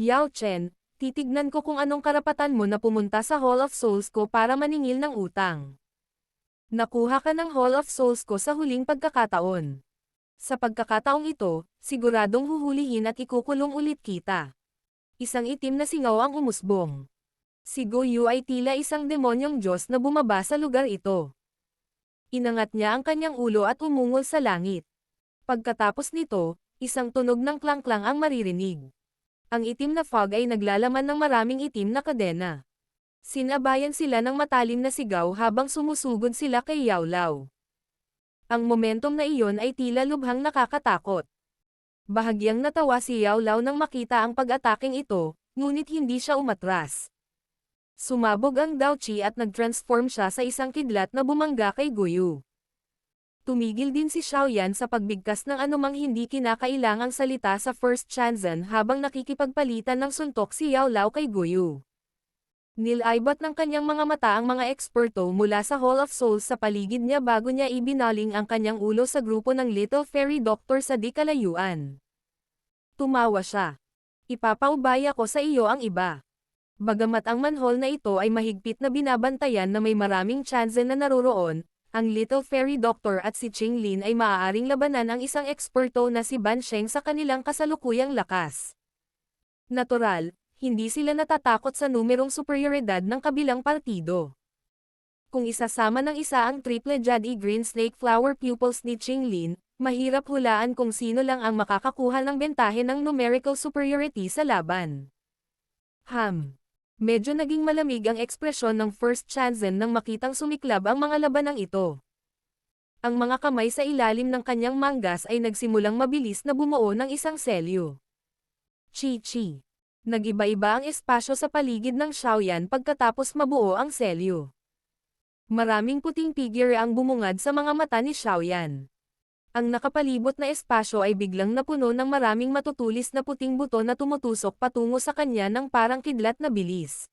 Yao Chen, titignan ko kung anong karapatan mo na pumunta sa Hall of Souls ko para maningil ng utang. Nakuha ka ng Hall of Souls ko sa huling pagkakataon. Sa pagkakataong ito, siguradong huhulihin at ikukulong ulit kita. Isang itim na singaw ang umusbong. Si Guyu ay tila isang demonyong Diyos na bumaba sa lugar ito. Inangat niya ang kanyang ulo at umungol sa langit. Pagkatapos nito, isang tunog ng klangklang ang maririnig. Ang itim na fog ay naglalaman ng maraming itim na kadena. Sinabayan sila ng matalim na sigaw habang sumusugod sila kay Yao Lao. Ang momentum na iyon ay tila lubhang nakakatakot. Bahagyang natawa si Yao Lao nang makita ang pag-ataking ito, ngunit hindi siya umatras. Sumabog ang Dao Chi at nag-transform siya sa isang kidlat na bumangga kay Guyu. Tumigil din si Xiaoyan sa pagbigkas ng anumang hindi kinakailangang salita sa First Chanzen habang nakikipagpalitan ng suntok si Yao Lao kay Guyu. Nilaybot ng kanyang mga mata ang mga eksperto mula sa Hall of Souls sa paligid niya bago niya ibinaling ang kanyang ulo sa grupo ng Little Fairy Doctor sa di kalayuan. Tumawa siya. Ipapaubaya ko sa iyo ang iba. Bagamat ang manhole na ito ay mahigpit na binabantayan na may maraming Chanzen na naroroon, ang Little Fairy Doctor at si Qing Lin ay maaaring labanan ang isang eksperto na si Ban Sheng sa kanilang kasalukuyang lakas. Natural, hindi sila natatakot sa numerong superioridad ng kabilang partido. Kung isasama ng isa ang triple Jade Green Snake Flower pupils ni Qing Lin, mahirap hulaan kung sino lang ang makakakuha ng bentahe ng numerical superiority sa laban. Medyo naging malamig ang ekspresyon ng First Chanzen nang makitang sumiklab ang mga labanang ito. Ang mga kamay sa ilalim ng kanyang manggas ay nagsimulang mabilis na bumuo ng isang selyo. Chi-chi. Nag-iba-iba ang espasyo sa paligid ng Xiaoyan pagkatapos mabuo ang selyo. Maraming puting figure ang bumungad sa mga mata ni Xiaoyan. Ang nakapalibot na espasyo ay biglang napuno ng maraming matutulis na puting buto na tumutusok patungo sa kanya ng parang kidlat na bilis.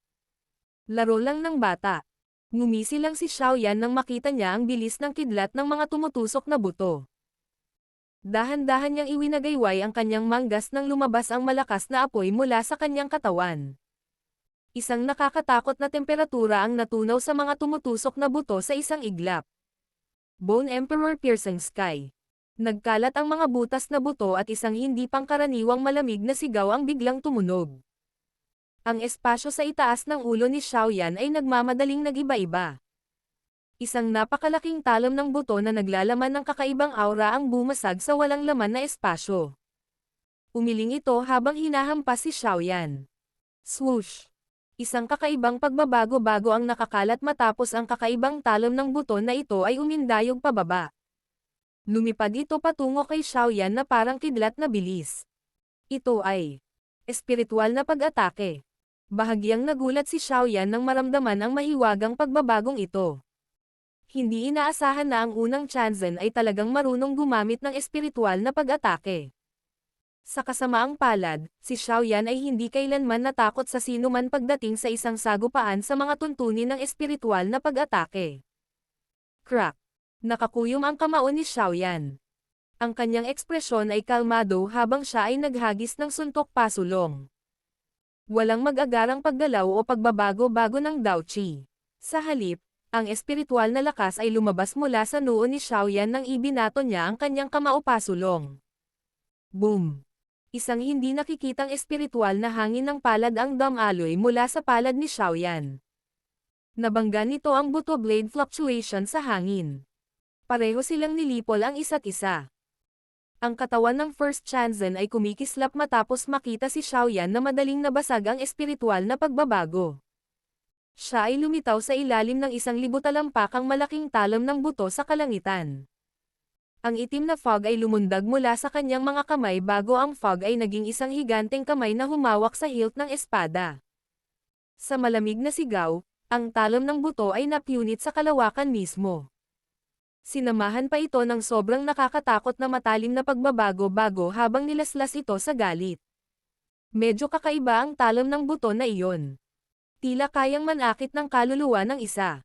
Laro lang ng bata. Ngumisi lang si Xiaoyan nang makita niya ang bilis ng kidlat ng mga tumutusok na buto. Dahan-dahan niyang iwinagayway ang kanyang manggas nang lumabas ang malakas na apoy mula sa kanyang katawan. Isang nakakatakot na temperatura ang natunaw sa mga tumutusok na buto sa isang iglap. Bone Emperor Piercing Sky. Nagkalat ang mga butas na buto at isang hindi pangkaraniwang malamig na sigaw ang biglang tumunog. Ang espasyo sa itaas ng ulo ni Xiaoyan ay nagmamadaling nag-iba-iba. Isang napakalaking talon ng buto na naglalaman ng kakaibang aura ang bumasag sa walang laman na espasyo. Umiling ito habang hinahampas si Xiaoyan. Swoosh! Isang kakaibang pagbabago-bago ang nakakalat matapos ang kakaibang talon ng buto na ito ay umindayog pababa. Lumipad ito patungo kay Xiaoyan na parang kidlat na bilis. Ito ay espiritual na pag-atake. Bahagyang nagulat si Xiaoyan nang maramdaman ang mahiwagang pagbabagong ito. Hindi inaasahan na ang unang Chanzen ay talagang marunong gumamit ng espiritual na pag-atake. Sa kasamaang palad, si Xiaoyan ay hindi kailanman natakot sa sinuman pagdating sa isang sagupaan sa mga tuntunin ng espiritual na pag-atake. Crack! Nakakuyom ang kamao ni Xiaoyan. Ang kanyang ekspresyon ay kalmado habang siya ay naghagis ng suntok pasulong. Walang mag-agarang paggalaw o pagbabago-bago ng Daochi. Sa halip, ang espiritual na lakas ay lumabas mula sa noo ni Xiaoyan nang ibinato niya ang kanyang kamao pasulong. Boom! Isang hindi nakikitang espiritual na hangin ng palad ang dumaloy mula sa palad ni Xiaoyan. Nabangga nito ang buto blade fluctuation sa hangin. Pareho silang nilipol ang isa't isa. Ang katawan ng First Chanzen ay kumikislap matapos makita si Xiaoyan na madaling nabasag ang espiritual na pagbabago. Siya ay lumitaw sa ilalim ng 1,000 talampakang malaking talam ng buto sa kalangitan. Ang itim na fog ay lumundag mula sa kanyang mga kamay bago ang fog ay naging isang higanteng kamay na humawak sa hilt ng espada. Sa malamig na sigaw, ang talam ng buto ay napunit sa kalawakan mismo. Sinamahan pa ito ng sobrang nakakatakot na matalim na pagbabago-bago habang nilaslas ito sa galit. Medyo kakaiba ang talam ng buto na iyon. Tila kayang manakit ng kaluluwa ng isa.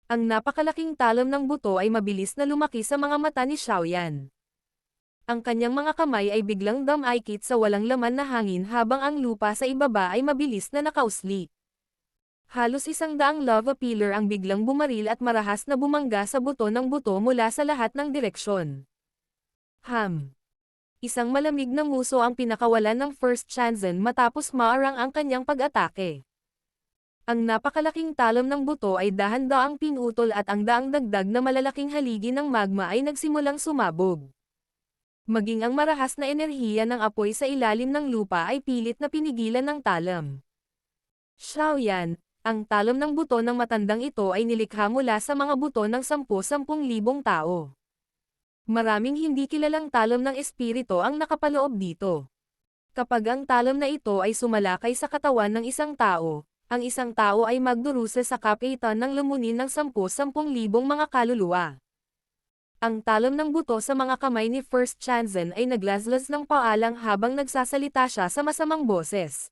Ang napakalaking talam ng buto ay mabilis na lumaki sa mga mata ni Xiaoyan. Ang kanyang mga kamay ay biglang dumaikit sa walang laman na hangin habang ang lupa sa ibaba ay mabilis na nakausli. Halos 100 lava pillar ang biglang bumaril at marahas na bumangga sa buto ng buto mula sa lahat ng direksyon. Isang malamig na nguso ang pinakawalan ng First Chanzen matapos maarang ang kanyang pag-atake. Ang napakalaking talam ng buto ay dahan-daang pinutol at ang daang dagdag na malalaking haligi ng magma ay nagsimulang sumabog. Maging ang marahas na enerhiya ng apoy sa ilalim ng lupa ay pilit na pinigilan ng talam. Xiaoyan, ang talam ng buto ng matandang ito ay nilikha mula sa mga buto ng 10,000 tao. Maraming hindi kilalang talam ng espiritu ang nakapaloob dito. Kapag ang talam na ito ay sumalakay sa katawan ng isang tao, ang isang tao ay magdurusa sa kapitan ng lumunin ng 10,000 mga kaluluwa. Ang talam ng buto sa mga kamay ni First Chanzen ay naglaslas ng paalang habang nagsasalita siya sa masamang boses.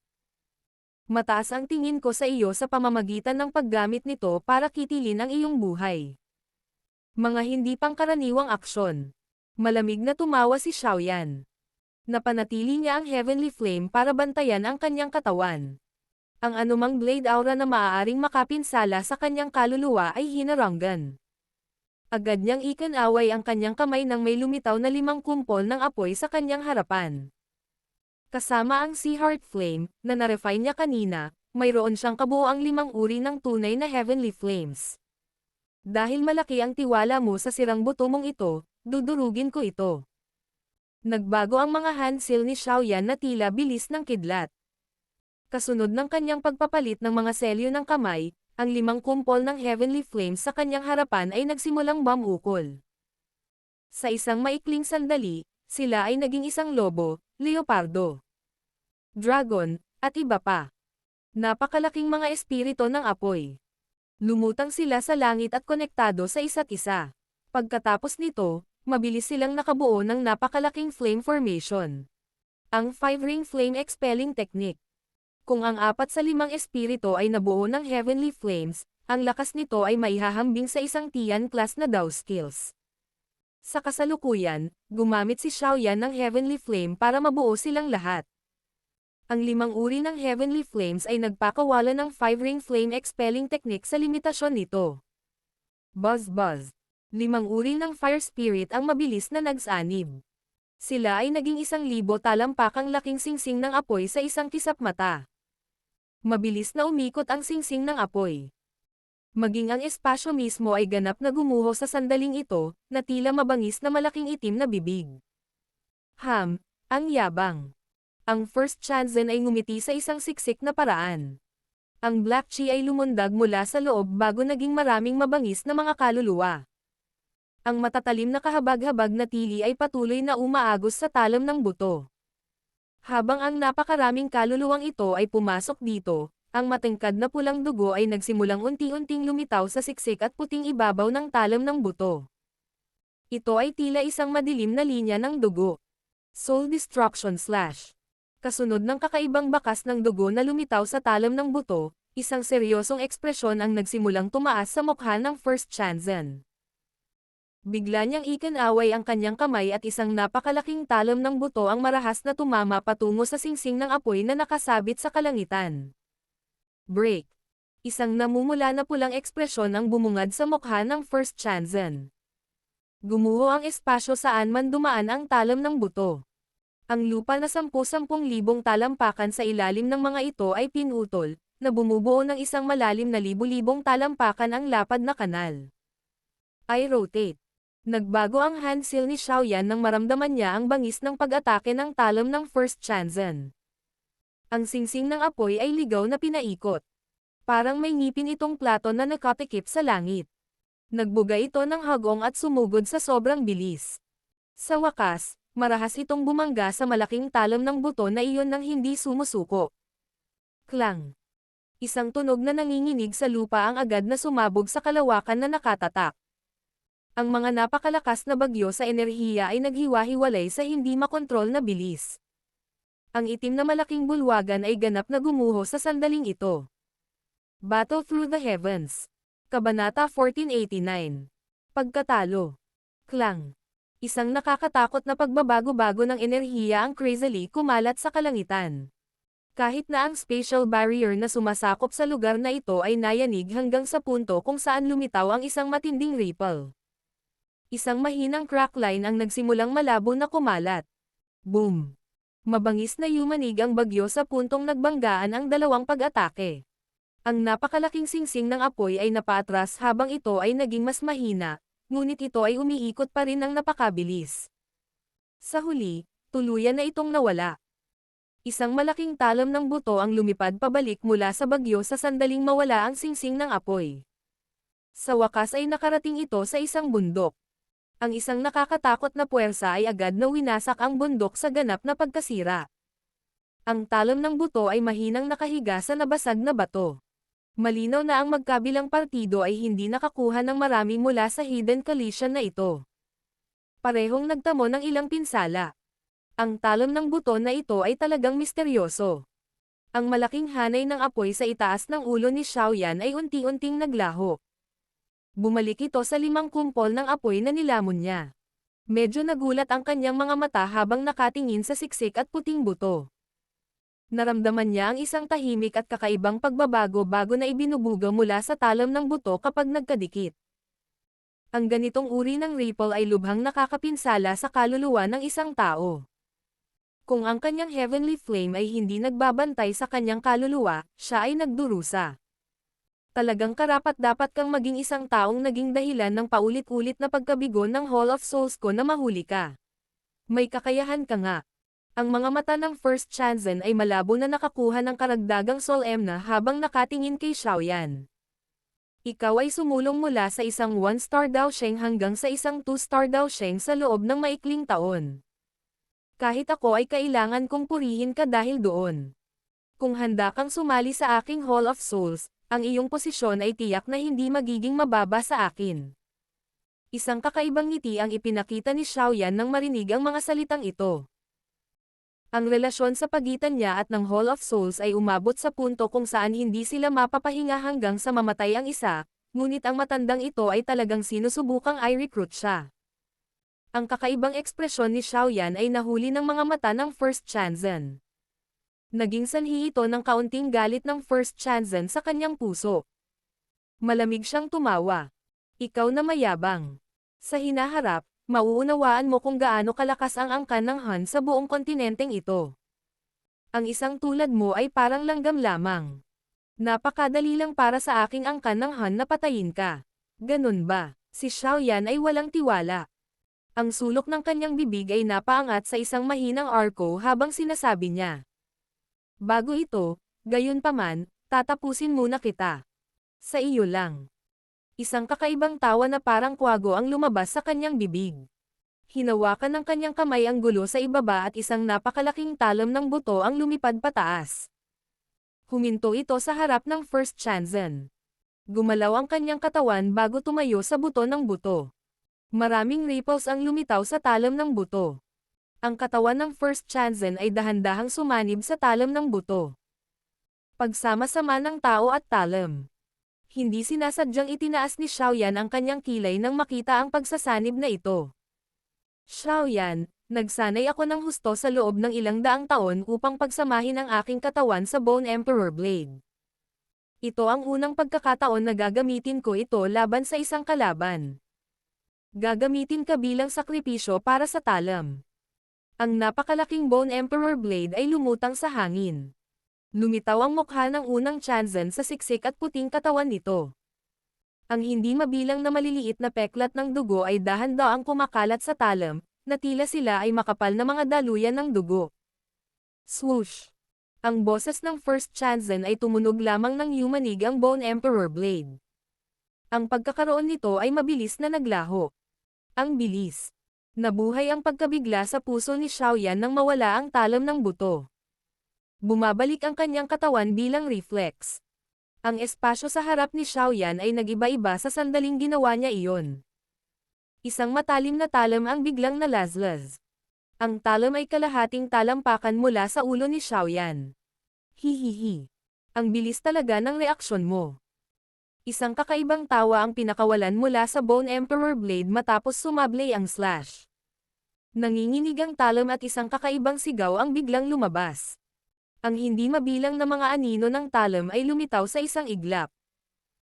Mataas ang tingin ko sa iyo sa pamamagitan ng paggamit nito para kitilin ang iyong buhay. Mga hindi pangkaraniwang aksyon. Malamig na tumawa si Xiaoyan. Napanatili niya ang Heavenly Flame para bantayan ang kanyang katawan. Ang anumang blade aura na maaaring makapinsala sa kanyang kaluluwa ay hinaranggan. Agad niyang ikinaway ang kanyang kamay nang may lumitaw na 5 kumpol ng apoy sa kanyang harapan. Kasama ang Sea Heart Flame, na na-refine niya kanina, mayroon siyang kabuoang 5 uri ng tunay na Heavenly Flames. Dahil malaki ang tiwala mo sa sirang buto mong ito, dudurugin ko ito. Nagbago ang mga handsil ni Xiaoyan na tila bilis ng kidlat. Kasunod ng kanyang pagpapalit ng mga selyo ng kamay, ang 5 kumpol ng Heavenly Flames sa kanyang harapan ay nagsimulang bumukol. Sa isang maikling sandali, sila ay naging isang lobo, leopardo, dragon, at iba pa. Napakalaking mga espiritu ng apoy. Lumutang sila sa langit at konektado sa isa't isa. Pagkatapos nito, mabilis silang nakabuo ng napakalaking flame formation. Ang 5-ring flame expelling technique. Kung ang 4 sa 5 espiritu ay nabuo ng Heavenly Flames, ang lakas nito ay maihahambing sa isang Tian class na Dao skills. Sa kasalukuyan, gumamit si Xiaoyan ng Heavenly Flame para mabuo silang lahat. Ang 5 uri ng Heavenly Flames ay nagpakawala ng 5-ring flame expelling technique sa limitasyon nito. Buzz Buzz. 5 uri ng Fire Spirit ang mabilis na nagsanib. Sila ay naging 1,000 talampakang laking singsing ng apoy sa isang kisap mata. Mabilis na umikot ang singsing ng apoy. Maging ang espasyo mismo ay ganap na gumuho sa sandaling ito, na tila mabangis na malaking itim na bibig. Ang yabang. Ang First Chanzen ay ngumiti sa isang siksik na paraan. Ang Black Chi ay lumundag mula sa loob bago naging maraming mabangis na mga kaluluwa. Ang matatalim na kahabag-habag na tili ay patuloy na umaagos sa talam ng buto. Habang ang napakaraming kaluluwang ito ay pumasok dito, ang matingkad na pulang dugo ay nagsimulang unti-unting lumitaw sa siksik at puting ibabaw ng talam ng buto. Ito ay tila isang madilim na linya ng dugo. Soul Destruction Slash. Kasunod ng kakaibang bakas ng dugo na lumitaw sa talam ng buto, isang seryosong ekspresyon ang nagsimulang tumaas sa mukha ng First Chanzen. Bigla niyang ikinaway ang kanyang kamay at isang napakalaking talam ng buto ang marahas na tumama patungo sa singsing ng apoy na nakasabit sa kalangitan. Break. Isang namumula na pulang ekspresyon ang bumungad sa mukha ng First Chanzen. Gumuho ang espasyo saan man dumaan ang talam ng buto. Ang lupa na 10,000 talampakan sa ilalim ng mga ito ay pinutol, na bumubuo ng isang malalim na libu-libong talampakan ang lapad na kanal. I rotate. Nagbago ang handsil ni Xiaoyan nang maramdaman niya ang bangis ng pag-atake ng talam ng First Chanzen. Ang singsing ng apoy ay ligaw na pinaikot. Parang may ngipin itong plato na nakatikip sa langit. Nagbuga ito ng hagong at sumugod sa sobrang bilis. Sa wakas, marahas itong bumangga sa malaking talam ng buto na iyon nang hindi sumusuko. Klang! Isang tunog na nanginginig sa lupa ang agad na sumabog sa kalawakan na nakatatak. Ang mga napakalakas na bagyo sa enerhiya ay naghiwa-hiwalay sa hindi makontrol na bilis. Ang itim na malaking bulwagan ay ganap na gumuho sa sandaling ito. Battle Through the Heavens. Kabanata 1489. Pagkatalo. Klang. Isang nakakatakot na pagbabago-bago ng enerhiya ang crazily kumalat sa kalangitan. Kahit na ang spatial barrier na sumasakop sa lugar na ito ay nayanig hanggang sa punto kung saan lumitaw ang isang matinding ripple. Isang mahinang crackline ang nagsimulang malabo na kumalat. Boom! Mabangis na yumanig ang bagyo sa puntong nagbanggaan ang dalawang pag-atake. Ang napakalaking singsing ng apoy ay napaatras habang ito ay naging mas mahina, ngunit ito ay umiikot pa rin ng napakabilis. Sa huli, tuluyan na itong nawala. Isang malaking talam ng buto ang lumipad pabalik mula sa bagyo sa sandaling mawala ang singsing ng apoy. Sa wakas ay nakarating ito sa isang bundok. Ang isang nakakatakot na puwersa ay agad na winasak ang bundok sa ganap na pagkasira. Ang talam ng buto ay mahinang nakahiga sa nabasag na bato. Malinaw na ang magkabilang partido ay hindi nakakuha ng marami mula sa hidden collision na ito. Parehong nagtamo ng ilang pinsala. Ang talam ng buto na ito ay talagang misteryoso. Ang malaking hanay ng apoy sa itaas ng ulo ni Xiaoyan ay unti-unting naglaho. Bumalik ito sa 5 kumpol ng apoy na nilamon niya. Medyo nagulat ang kanyang mga mata habang nakatingin sa siksik at puting buto. Naramdaman niya ang isang tahimik at kakaibang pagbabago bago na ibinubuga mula sa talam ng buto kapag nagkadikit. Ang ganitong uri ng ripple ay lubhang nakakapinsala sa kaluluwa ng isang tao. Kung ang kanyang heavenly flame ay hindi nagbabantay sa kanyang kaluluwa, siya ay nagdurusa. Talagang karapat-dapat kang maging isang taong naging dahilan ng paulit-ulit na pagkabigo ng Hall of Souls ko na mahuli ka. May kakayahan ka nga. Ang mga mata ng First Chanzen ay malabo na nakakuha ng karagdagang soul emna habang nakatingin kay Xiaoyan. Ikaw ay sumulong mula sa isang 1-star Daosheng hanggang sa isang 2-star Daosheng sa loob ng maikling taon. Kahit ako ay kailangan kong purihin ka dahil doon. Kung handa kang sumali sa aking Hall of Souls, ang iyong posisyon ay tiyak na hindi magiging mababa sa akin. Isang kakaibang ngiti ang ipinakita ni Xiaoyan nang marinig ang mga salitang ito. Ang relasyon sa pagitan niya at ng Hall of Souls ay umabot sa punto kung saan hindi sila mapapahinga hanggang sa mamatay ang isa, ngunit ang matandang ito ay talagang sinusubukang i-recruit siya. Ang kakaibang ekspresyon ni Xiaoyan ay nahuli ng mga mata ng First Chanzen. Naging sanhi ito ng kaunting galit ng First Chanzen sa kanyang puso. Malamig siyang tumawa. Ikaw na mayabang. Sa hinaharap, mauunawaan mo kung gaano kalakas ang angkan ng Han sa buong kontinenteng ito. Ang isang tulad mo ay parang langgam lamang. Napakadali lang para sa aking angkan ng Han na patayin ka. Ganun ba? Si Xiaoyan ay walang tiwala. Ang sulok ng kanyang bibig ay napaangat sa isang mahinang arko habang sinasabi niya. Bago ito, gayunpaman, tatapusin muna kita. Sa iyo lang. Isang kakaibang tawa na parang kwago ang lumabas sa kanyang bibig. Hinawakan ng kanyang kamay ang gulo sa ibaba at isang napakalaking talam ng buto ang lumipad pataas. Huminto ito sa harap ng First Chanzen. Gumalaw ang kanyang katawan bago tumayo sa buto ng buto. Maraming ripples ang lumitaw sa talam ng buto. Ang katawan ng First Chanzen ay dahan-dahang sumanib sa talam ng buto. Pagsama-sama ng tao at talam. Hindi sinasadyang itinaas ni Xiaoyan ang kanyang kilay nang makita ang pagsasanib na ito. Xiaoyan, nagsanay ako ng husto sa loob ng ilang daang taon upang pagsamahin ang aking katawan sa Bone Emperor Blade. Ito ang unang pagkakataon na gagamitin ko ito laban sa isang kalaban. Gagamitin ka bilang sakripisyo para sa talam. Ang napakalaking Bone Emperor Blade ay lumutang sa hangin. Lumitaw ang mukha ng unang Chanzen sa siksik at puting katawan nito. Ang hindi mabilang na maliliit na peklat ng dugo ay dahan-daang kumakalat sa talam, na tila sila ay makapal na mga daluyan ng dugo. Swoosh! Ang boses ng First Chanzen ay tumunog lamang ng yumanig ang Bone Emperor Blade. Ang pagkakaroon nito ay mabilis na naglaho. Ang bilis. Nabuhay ang pagkabigla sa puso ni Xiaoyan nang mawala ang talam ng buto. Bumabalik ang kanyang katawan bilang reflex. Ang espasyo sa harap ni Xiaoyan ay nag-iba-iba sa sandaling ginawa niya iyon. Isang matalim na talam ang biglang nalazlaz. Ang talam ay kalahating talampakan mula sa ulo ni Xiaoyan. Hihihi. Ang bilis talaga ng reaksyon mo. Isang kakaibang tawa ang pinakawalan mula sa Bone Emperor Blade matapos sumablay ang slash. Nanginginig ang talam at isang kakaibang sigaw ang biglang lumabas. Ang hindi mabilang na mga anino ng talam ay lumitaw sa isang iglap.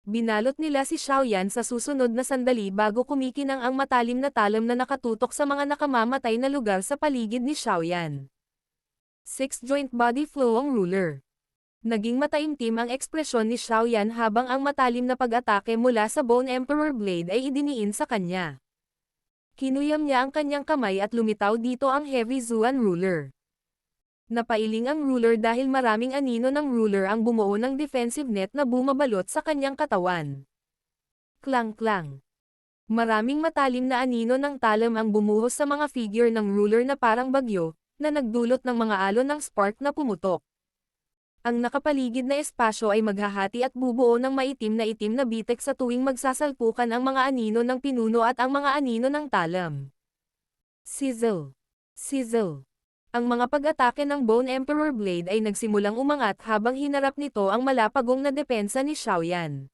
Binalot nila si Xiaoyan sa susunod na sandali bago kumikinang ang matalim na talam na nakatutok sa mga nakamamatay na lugar sa paligid ni Xiaoyan. Six-joint body flowing ruler. Naging mataimtim ang ekspresyon ni Xiaoyan habang ang matalim na pag-atake mula sa Bone Emperor Blade ay idiniin sa kanya. Kinuyam niya ang kanyang kamay at lumitaw dito ang Heavy Zuan Ruler. Napailing ang ruler dahil maraming anino ng ruler ang bumuo ng defensive net na bumabalot sa kanyang katawan. Klang-klang. Maraming matalim na anino ng talam ang bumuhos sa mga figure ng ruler na parang bagyo, na nagdulot ng mga alon ng spark na pumutok. Ang nakapaligid na espasyo ay maghahati at bubuo ng maitim na bitek sa tuwing magsasalpukan ang mga anino ng pinuno at ang mga anino ng talam. Sizzle. Sizzle. Ang mga pag-atake ng Bone Emperor Blade ay nagsimulang umangat habang hinarap nito ang malapagong na depensa ni Xiaoyan.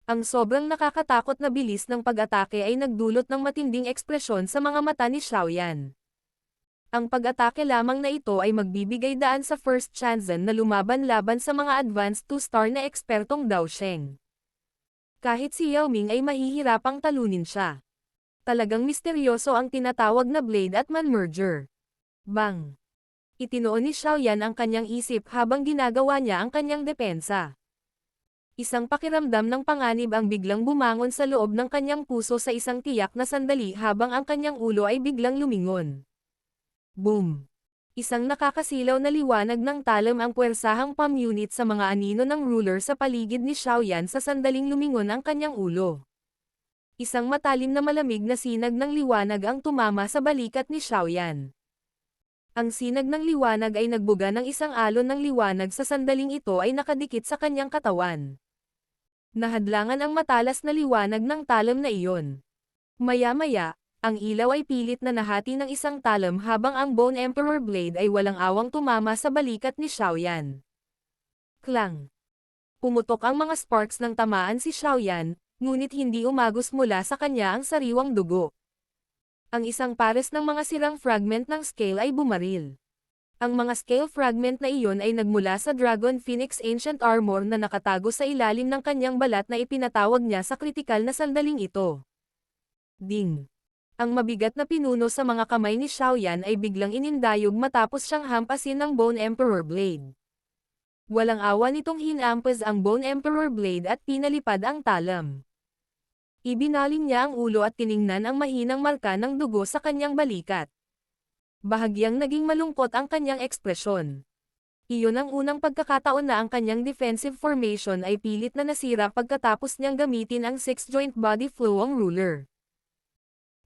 Ang sobrang nakakatakot na bilis ng pag-atake ay nagdulot ng matinding ekspresyon sa mga mata ni Xiaoyan. Ang pag-atake lamang na ito ay magbibigay daan sa First Chanzen na lumaban-laban sa mga advanced 2-star na ekspertong Daosheng. Kahit si Yao Ming ay mahihirapang talunin siya. Talagang misteryoso ang tinatawag na Blade at Man merger. Bang! Itinoon ni Xiaoyan ang kanyang isip habang ginagawa niya ang kanyang depensa. Isang pakiramdam ng panganib ang biglang bumangon sa loob ng kanyang puso sa isang tiyak na sandali habang ang kanyang ulo ay biglang lumingon. Boom! Isang nakakasilaw na liwanag ng talam ang puwersahang pamunit sa mga anino ng ruler sa paligid ni Xiaoyan sa sandaling lumingon ang kanyang ulo. Isang matalim na malamig na sinag ng liwanag ang tumama sa balikat ni Xiaoyan. Ang sinag ng liwanag ay nagbuga ng isang alon ng liwanag sa sandaling ito ay nakadikit sa kanyang katawan. Nahadlangan ang matalas na liwanag ng talam na iyon. Maya-maya, ang ilaw ay pilit na nahati ng isang talam habang ang Bone Emperor Blade ay walang awang tumama sa balikat ni Xiaoyan. Klang! Pumutok ang mga sparks ng tamaan si Xiaoyan, ngunit hindi umagos mula sa kanya ang sariwang dugo. Ang isang pares ng mga sirang fragment ng scale ay bumaril. Ang mga scale fragment na iyon ay nagmula sa Dragon Phoenix Ancient Armor na nakatago sa ilalim ng kanyang balat na ipinatawag niya sa kritikal na sandaling ito. Ding! Ang mabigat na pinuno sa mga kamay ni Xiaoyan ay biglang inindayog matapos siyang hampasin ng Bone Emperor Blade. Walang awa nitong hinampas ang Bone Emperor Blade at pinalipad ang talam. Ibinaling niya ang ulo at tiningnan ang mahinang marka ng dugo sa kanyang balikat. Bahagyang naging malungkot ang kanyang ekspresyon. Iyon ang unang pagkakataon na ang kanyang defensive formation ay pilit na nasira pagkatapos niyang gamitin ang six-joint body flowing ruler.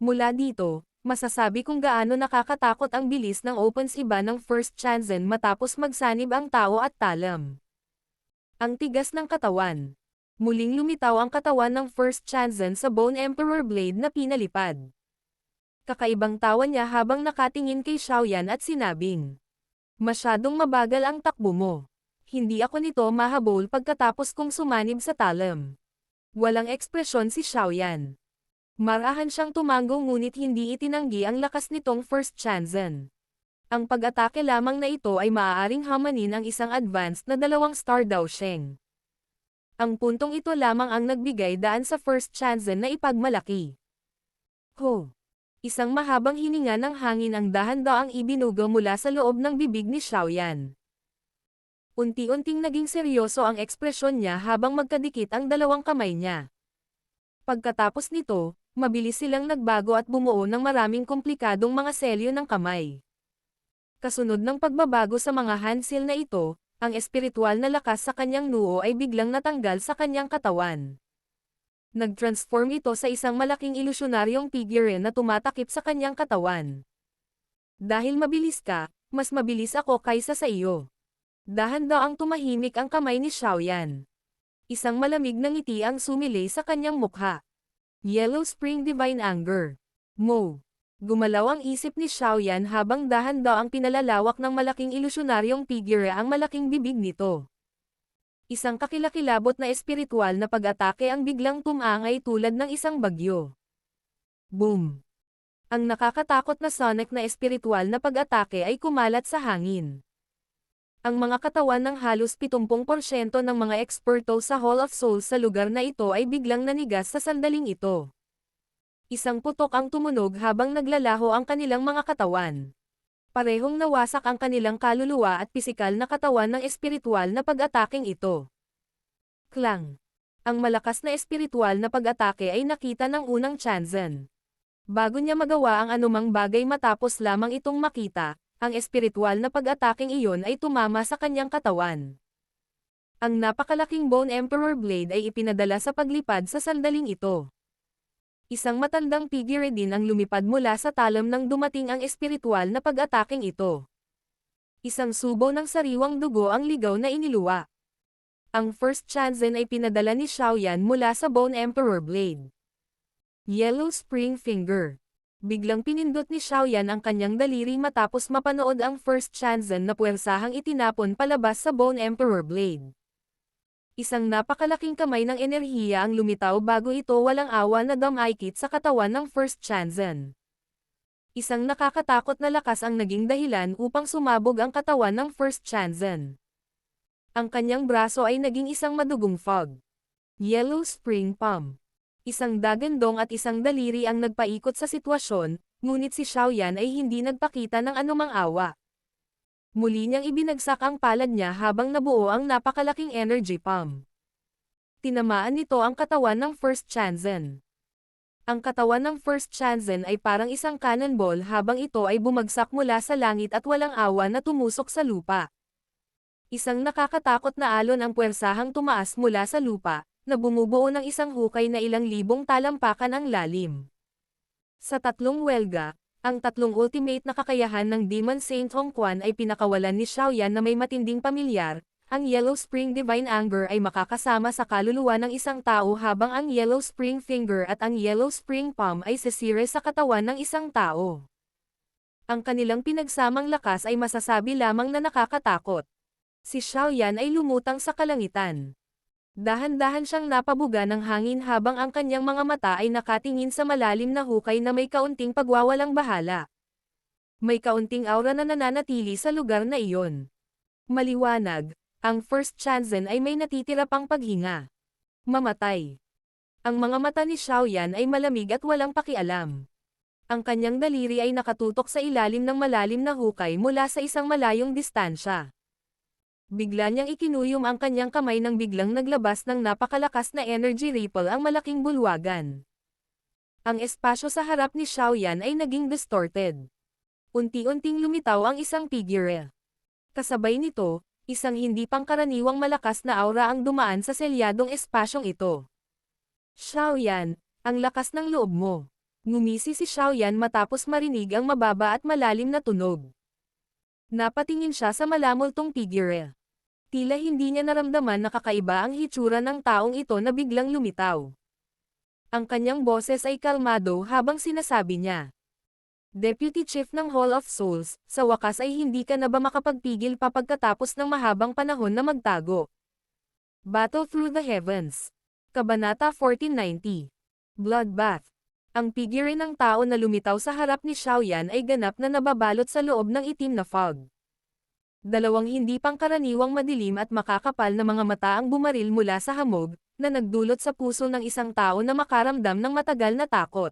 Mula dito, masasabi kung gaano nakakatakot ang bilis ng opens iba ng First Chanzen matapos magsanib ang tao at talam. Ang tigas ng katawan. Muling lumitaw ang katawan ng First Chanzen sa Bone Emperor Blade na pinalipad. Kakaibang tawa niya habang nakatingin kay Xiaoyan at sinabing, "Masyadong mabagal ang takbo mo. Hindi ako nito mahabol pagkatapos kong sumanib sa talam." Walang ekspresyon si Xiaoyan. Marahan siyang tumango ngunit hindi itinanggi ang lakas nitong first Chanzen. Ang pag-atake lamang na ito ay maaaring hamanin ang isang advanced na 2-star Daosheng. Ang puntong ito lamang ang nagbigay daan sa first Chanzen na ipagmalaki. Ho! Isang mahabang hininga ng hangin ang dahan-daang ibinuga mula sa loob ng bibig ni Xiaoyan. Unti-unting naging seryoso ang ekspresyon niya habang magkadikit ang dalawang kamay niya. Pagkatapos nito, mabilis silang nagbago at bumuo ng maraming komplikadong mga selyo ng kamay. Kasunod ng pagbabago sa mga handsil na ito, ang espiritual na lakas sa kanyang noo ay biglang natanggal sa kanyang katawan. Nag-transform ito sa isang malaking ilusyonaryong figure na tumatakip sa kanyang katawan. Dahil mabilis ka, mas mabilis ako kaysa sa iyo. Dahan-daang tumahimik ang kamay ni Xiaoyan. Isang malamig na ngiti ang sumilay sa kanyang mukha. Yellow Spring Divine Anger. Mo. Gumalaw ang isip ni Xiaoyan habang dahan-daang pinalalawak ng malaking ilusyonaryong figure ang malaking bibig nito. Isang kakilakilabot na espiritual na pag-atake ang biglang tumangay tulad ng isang bagyo. Boom! Ang nakakatakot na sonic na espiritual na pag-atake ay kumalat sa hangin. Ang mga katawan ng halos 70% ng mga eksperto sa Hall of Souls sa lugar na ito ay biglang nanigas sa sandaling ito. Isang putok ang tumunog habang naglalaho ang kanilang mga katawan. Parehong nawasak ang kanilang kaluluwa at pisikal na katawan ng espiritual na pag-ataking ito. Klang! Ang malakas na espiritual na pag-atake ay nakita ng unang Chanzen. Bago niya magawa ang anumang bagay matapos lamang itong makita, ang espiritual na pag-ataking iyon ay tumama sa kanyang katawan. Ang napakalaking Bone Emperor Blade ay ipinadala sa paglipad sa sandaling ito. Isang matandang figure din ang lumipad mula sa talam nang dumating ang espiritual na pag-ataking ito. Isang subo ng sariwang dugo ang ligaw na iniluwa. Ang first Chanzen ay pinadala ni Xiaoyan mula sa Bone Emperor Blade. Yellow Spring Finger. Biglang pinindot ni Xiaoyan ang kanyang daliri matapos mapanood ang first Chanzen na puwersahang itinapon palabas sa Bone Emperor Blade. Isang napakalaking kamay ng enerhiya ang lumitaw bago ito walang awa na dumaikit sa katawan ng first Chanzen. Isang nakakatakot na lakas ang naging dahilan upang sumabog ang katawan ng first Chanzen. Ang kanyang braso ay naging isang madugong fog. Yellow Spring Palm. Isang dagandong at isang daliri ang nagpaikot sa sitwasyon, ngunit si Xiaoyan ay hindi nagpakita ng anumang awa. Muli niyang ibinagsak ang palad niya habang nabuo ang napakalaking energy palm. Tinamaan nito ang katawan ng first Chanzen. Ang katawan ng first Chanzen ay parang isang cannonball habang ito ay bumagsak mula sa langit at walang awa na tumusok sa lupa. Isang nakakatakot na alon ang puwersahang tumaas mula sa lupa, na bumubuo ng isang hukay na ilang libong talampakan ang lalim. Sa tatlong welga, ang tatlong ultimate na kakayahan ng Demon Saint Hong Quan ay pinakawalan ni Xiaoyan na may matinding pamilyar. Ang Yellow Spring Divine Anger ay makakasama sa kaluluwa ng isang tao habang ang Yellow Spring Finger at ang Yellow Spring Palm ay sisire sa katawan ng isang tao. Ang kanilang pinagsamang lakas ay masasabi lamang na nakakatakot. Si Xiaoyan ay lumutang sa kalangitan. Dahan-dahan siyang napabuga ng hangin habang ang kanyang mga mata ay nakatingin sa malalim na hukay na may kaunting pagwawalang bahala. May kaunting aura na nananatili sa lugar na iyon. Maliwanag, ang first Chanzen ay may natitira pang paghinga. Mamatay. Ang mga mata ni Xiaoyan ay malamig at walang pakialam. Ang kanyang daliri ay nakatutok sa ilalim ng malalim na hukay mula sa isang malayong distansya. Bigla niyang ikinuyom ang kanyang kamay nang biglang naglabas ng napakalakas na energy ripple ang malaking bulwagan. Ang espasyo sa harap ni Xiaoyan ay naging distorted. Unti-unting lumitaw ang isang figure. Kasabay nito, isang hindi pangkaraniwang malakas na aura ang dumaan sa selyadong espasyong ito. Xiaoyan, ang lakas ng loob mo. Ngumisi si Xiaoyan matapos marinig ang mababa at malalim na tunog. Napatingin siya sa malamultong figure. Tila hindi niya naramdaman na kakaiba ang hitsura ng taong ito na biglang lumitaw. Ang kanyang boses ay kalmado habang sinasabi niya. Deputy Chief ng Hall of Souls, sa wakas ay hindi ka na ba makapagpigil pa pagkatapos ng mahabang panahon na magtago? Battle Through the Heavens. Kabanata 1490. Bloodbath. Ang figure ng tao na lumitaw sa harap ni Xiaoyan ay ganap na nababalot sa loob ng itim na fog. Dalawang hindi pangkaraniwang madilim at makakapal na mga mata ang bumaril mula sa hamog, na nagdulot sa puso ng isang tao na makaramdam ng matagal na takot.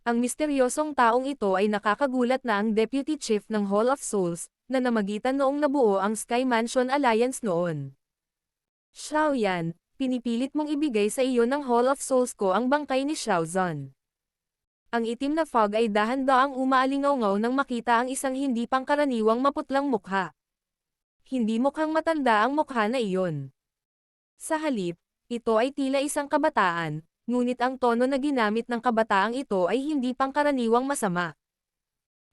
Ang misteryosong taong ito ay nakakagulat na ang Deputy Chief ng Hall of Souls, na namagitan noong nabuo ang Sky Mansion Alliance noon. Xiaoyan, pinipilit mong ibigay sa iyo ng Hall of Souls ko ang bangkay ni Xiaozan. Ang itim na fog ay dahan-daang umaalingaw nang makita ang isang hindi pangkaraniwang maputlang mukha. Hindi mukhang matanda ang mukha na iyon. Sa halip, ito ay tila isang kabataan, ngunit ang tono na ginamit ng kabataang ito ay hindi pangkaraniwang masama.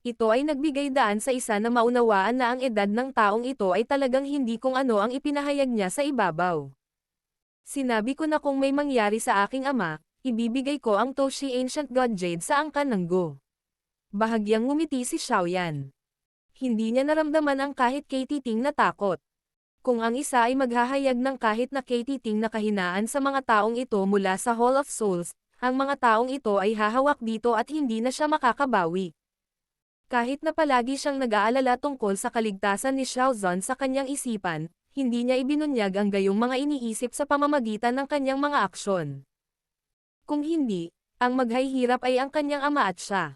Ito ay nagbigay daan sa isa na maunawaan na ang edad ng taong ito ay talagang hindi kung ano ang ipinahayag niya sa ibabaw. Sinabi ko na kung may mangyari sa aking ama, ibibigay ko ang Toshi Ancient God Jade sa angkan ng Go. Bahagyang ngumiti si Xiaoyan. Hindi niya naramdaman ang kahit katiting na takot. Kung ang isa ay maghahayag ng kahit na katiting na kahinaan sa mga taong ito mula sa Hall of Souls, ang mga taong ito ay hahawak dito at hindi na siya makakabawi. Kahit na palagi siyang nag-aalala tungkol sa kaligtasan ni Xiaozan sa kanyang isipan, hindi niya ibinunyag ang gayong mga iniisip sa pamamagitan ng kanyang mga aksyon. Kung hindi, ang maghihirap ay ang kanyang ama at siya.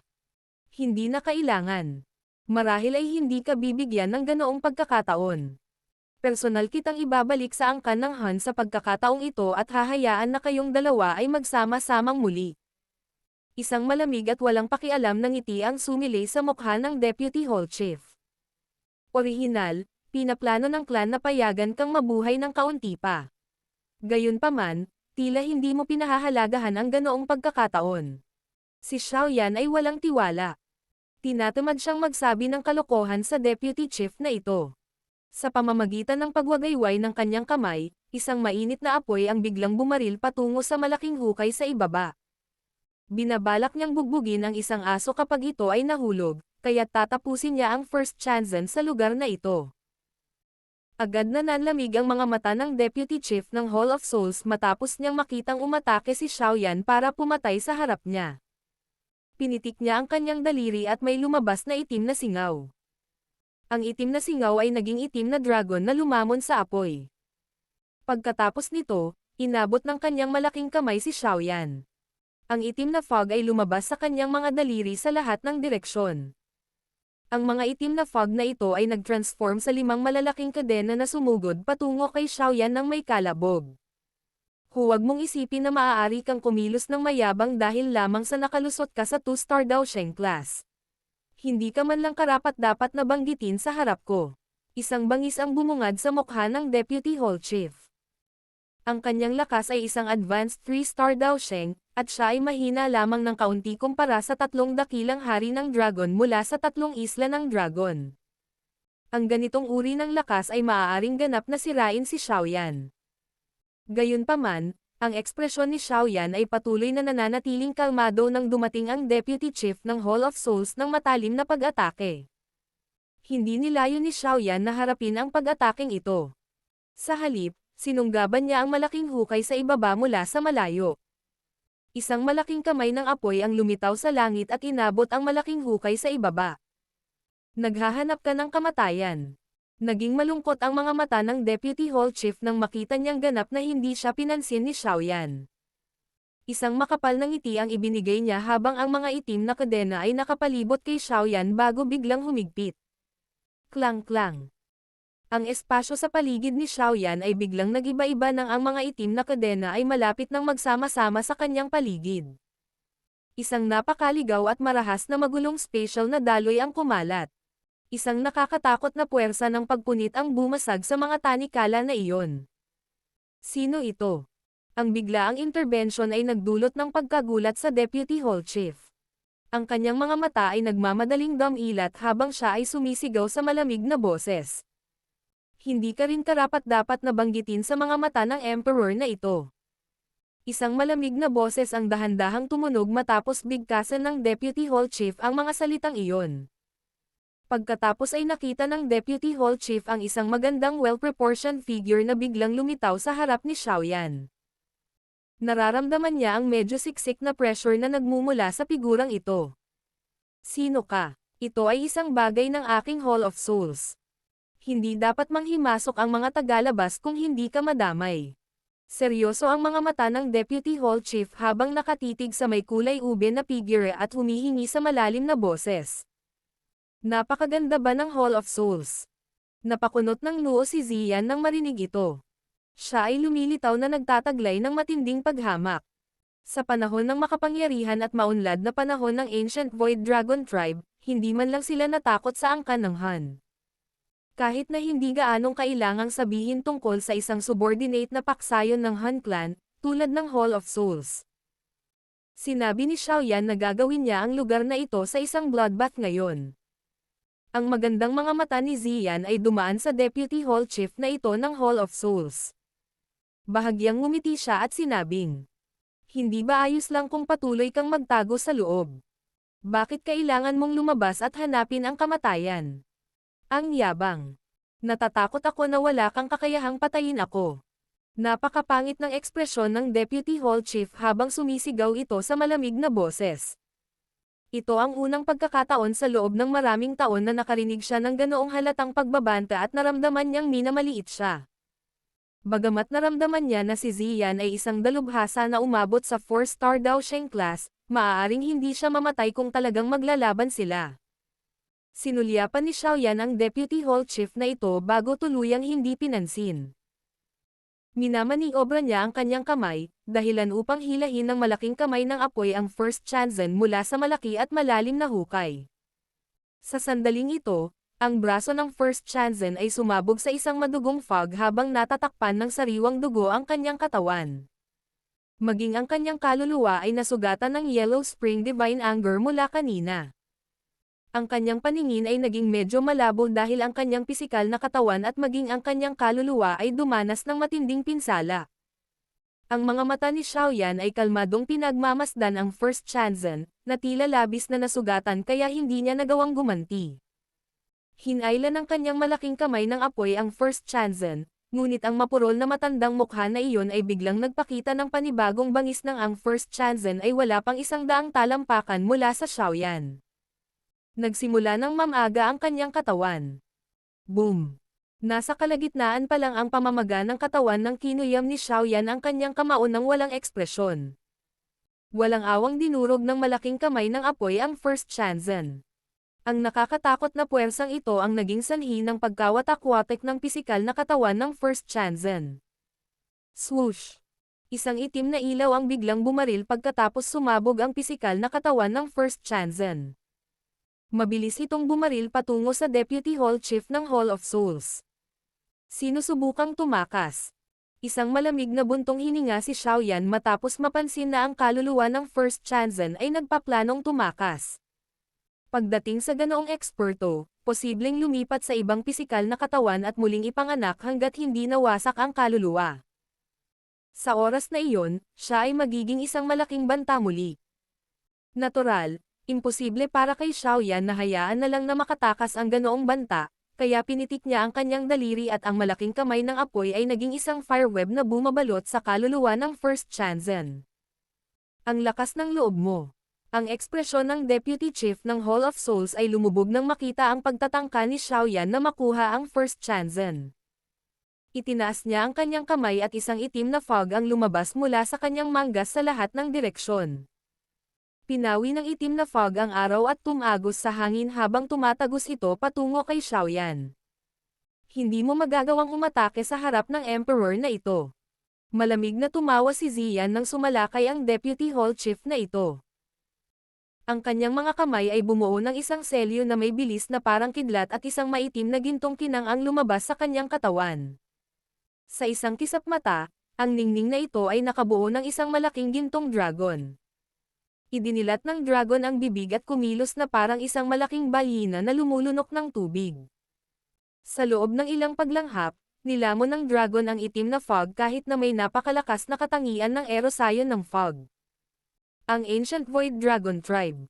Hindi na kailangan. Marahil ay hindi ka bibigyan ng ganoong pagkakataon. Personal kitang ibabalik sa angkan ng Han sa pagkakataong ito at hahayaan na kayong dalawa ay magsama-samang muli. Isang malamig at walang pakialam na ngiti ang sumilay sa mukha ng Deputy Hall Chief. Orihinal, pinaplano ng clan na payagan kang mabuhay ng kaunti pa. Gayunpaman, tila hindi mo pinahahalagahan ang ganoong pagkakataon. Si Xiaoyan ay walang tiwala. Tinatamad siyang magsabi ng kalokohan sa Deputy Chief na ito. Sa pamamagitan ng pagwagayway ng kanyang kamay, isang mainit na apoy ang biglang bumaril patungo sa malaking hukay sa ibaba. Binabalak niyang bugbugin ang isang aso kapag ito ay nahulog, kaya't tatapusin niya ang first chanzen sa lugar na ito. Agad na nanlamig ang mga mata ng Deputy Chief ng Hall of Souls matapos niyang makitang umatake si Xiaoyan para pumatay sa harap niya. Pinitik niya ang kanyang daliri at may lumabas na itim na singaw. Ang itim na singaw ay naging itim na dragon na lumamon sa apoy. Pagkatapos nito, inabot ng kanyang malaking kamay si Xiaoyan. Ang itim na fog ay lumabas sa kanyang mga daliri sa lahat ng direksyon. Ang mga itim na fog na ito ay nag-transform sa 5 malalaking kadena na sumugod patungo kay Xiaoyan ng may kalabog. Huwag mong isipin na maaari kang kumilos ng mayabang dahil lamang sa nakalusot ka sa 2-star Daosheng class. Hindi ka man lang karapat-dapat na banggitin sa harap ko. Isang bangis ang bumungad sa mukha ng Deputy Hall Chief. Ang kanyang lakas ay isang advanced 3-star Daosheng, at siya ay mahina lamang ng kaunti kumpara sa 3 dakilang hari ng dragon mula sa 3 isla ng dragon. Ang ganitong uri ng lakas ay maaaring ganap na sirain si Xiaoyan. Gayunpaman, ang ekspresyon ni Xiaoyan ay patuloy na nananatiling kalmado nang dumating ang Deputy Chief ng Hall of Souls ng matalim na pag-atake. Hindi nilayo ni Xiaoyan na harapin ang pag-ataking ito. Sa halip, sinunggaban niya ang malaking hukay sa ibaba mula sa malayo. Isang malaking kamay ng apoy ang lumitaw sa langit at inabot ang malaking hukay sa ibaba. Naghahanap ka ng kamatayan. Naging malungkot ang mga mata ng Deputy Hall Chief nang makita niyang ganap na hindi siya pinansin ni Xiaoyan. Isang makapal na ngiti ang ibinigay niya habang ang mga itim na kadena ay nakapalibot kay Xiaoyan bago biglang humigpit. Klang-klang. Ang espasyo sa paligid ni Xiaoyan ay biglang nagiba-iba nang ang mga itim na kadena ay malapit nang magsama-sama sa kanyang paligid. Isang napakaligaw at marahas na magulong spatial na daloy ang kumalat. Isang nakakatakot na puwersa ng pagpunit ang bumasag sa mga tanikala na iyon. Sino ito? Ang biglaang intervention ay nagdulot ng pagkagulat sa Deputy Hall Chief. Ang kanyang mga mata ay nagmamadaling dumilat habang siya ay sumisigaw sa malamig na boses. Hindi ka rin karapat-dapat na banggitin sa mga mata ng Emperor na ito. Isang malamig na boses ang dahan-dahang tumunog matapos bigkasan ng Deputy Hall Chief ang mga salitang iyon. Pagkatapos ay nakita ng Deputy Hall Chief ang isang magandang well-proportioned figure na biglang lumitaw sa harap ni Xiaoyan. Nararamdaman niya ang medyo siksik na pressure na nagmumula sa figurang ito. Sino ka? Ito ay isang bagay ng aking Hall of Souls. Hindi dapat manghimasok ang mga tagalabas kung hindi ka madamay. Seryoso ang mga mata ng Deputy Hall Chief habang nakatitig sa may kulay ube na figure at humihingi sa malalim na boses. Napakaganda ba ng Hall of Souls? Napakunot ng noo si Ziyan nang marinig ito. Siya ay lumilitaw na nagtataglay ng matinding paghamak. Sa panahon ng makapangyarihan at maunlad na panahon ng Ancient Void Dragon Tribe, hindi man lang sila natakot sa angkan ng Han. Kahit na hindi gaanong kailangang sabihin tungkol sa isang subordinate na paksayon ng Han Clan, tulad ng Hall of Souls. Sinabi ni Xiaoyan na gagawin niya ang lugar na ito sa isang bloodbath ngayon. Ang magandang mga mata ni Ziyan ay dumaan sa Deputy Hall Chief na ito ng Hall of Souls. Bahagyang ngumiti siya at sinabing, "Hindi ba ayos lang kung patuloy kang magtago sa loob? Bakit kailangan mong lumabas at hanapin ang kamatayan? Ang yabang. Natatakot ako na wala kang kakayahang patayin ako." Napakapangit ng ekspresyon ng Deputy Hall Chief habang sumisigaw ito sa malamig na boses. Ito ang unang pagkakataon sa loob ng maraming taon na nakarinig siya ng ganoong halatang pagbabanta at naramdaman niyang minamaliit siya. Bagamat naramdaman niya na si Ziyan ay isang dalubhasa na umabot sa 4-star Daosheng class, maaaring hindi siya mamatay kung talagang maglalaban sila. Sinulyapan ni Xiaoyan ang Deputy Hall Chief na ito bago tuluyang hindi pinansin. Minamaniobra niya ang kanyang kamay, dahilan upang hilahin ng malaking kamay ng apoy ang First Chanzen mula sa malaki at malalim na hukay. Sa sandaling ito, ang braso ng First Chanzen ay sumabog sa isang madugong fog habang natatakpan ng sariwang dugo ang kanyang katawan. Maging ang kanyang kaluluwa ay nasugatan ng Yellow Spring Divine Anger mula kanina. Ang kanyang paningin ay naging medyo malabo dahil ang kanyang pisikal na katawan at maging ang kanyang kaluluwa ay dumanas ng matinding pinsala. Ang mga mata ni Xiaoyan ay kalmadong pinagmamasdan ang First Chanzen, na tila labis na nasugatan kaya hindi niya nagawang gumanti. Hinailan ng kanyang malaking kamay ng apoy ang First Chanzen, ngunit ang mapurol na matandang mukha na iyon ay biglang nagpakita ng panibagong bangis ng ang First Chanzen ay wala pang 100 talampakan mula sa Xiaoyan. Nagsimula ng mamaga ang kanyang katawan. Boom! Nasa kalagitnaan pa lang ang pamamaga ng katawan ng kinuyam ni Xiaoyan ang kanyang kamao ng walang ekspresyon. Walang awang dinurog ng malaking kamay ng apoy ang First Chanzen. Ang nakakatakot na puwersang ito ang naging sanhi ng pagkawatak-watak ng pisikal na katawan ng First Chanzen. Swoosh! Isang itim na ilaw ang biglang bumaril pagkatapos sumabog ang pisikal na katawan ng First Chanzen. Mabilis itong bumaril patungo sa Deputy Hall Chief ng Hall of Souls. Sinusubukang tumakas. Isang malamig na buntong hininga si Xiaoyan matapos mapansin na ang kaluluwa ng First Chanzen ay nagpaplanong tumakas. Pagdating sa ganoong eksperto, posibleng lumipat sa ibang pisikal na katawan at muling ipanganak hanggat hindi nawasak ang kaluluwa. Sa oras na iyon, siya ay magiging isang malaking banta muli. Natural, imposible para kay Xiaoyan na hayaan na lang na makatakas ang ganoong banta, kaya pinitik niya ang kanyang daliri at ang malaking kamay ng apoy ay naging isang fireweb na bumabalot sa kaluluwa ng First Chanzen. Ang lakas ng loob mo. Ang ekspresyon ng Deputy Chief ng Hall of Souls ay lumubog nang makita ang pagtatangka ni Xiaoyan na makuha ang First Chanzen. Itinaas niya ang kanyang kamay at isang itim na fog ang lumabas mula sa kanyang manggas sa lahat ng direksyon. Pinawi ng itim na fog ang araw at tumagos sa hangin habang tumatagos ito patungo kay Xiaoyan. Hindi mo magagawang umatake sa harap ng Emperor na ito. Malamig na tumawa si Ziyan nang sumalakay ang Deputy Hall Chief na ito. Ang kanyang mga kamay ay bumuo ng isang selyo na may bilis na parang kidlat at isang maitim na gintong kinang ang lumabas sa kanyang katawan. Sa isang kisap mata, ang ningning na ito ay nakabuo ng isang malaking gintong dragon. Idinilat ng dragon ang bibig at kumilos na parang isang malaking balyina na lumulunok ng tubig. Sa loob ng ilang paglanghap, Nilamon ng dragon ang itim na fog kahit na may napakalakas na katangian ng erosayon ng fog. Ang Ancient Void Dragon Tribe.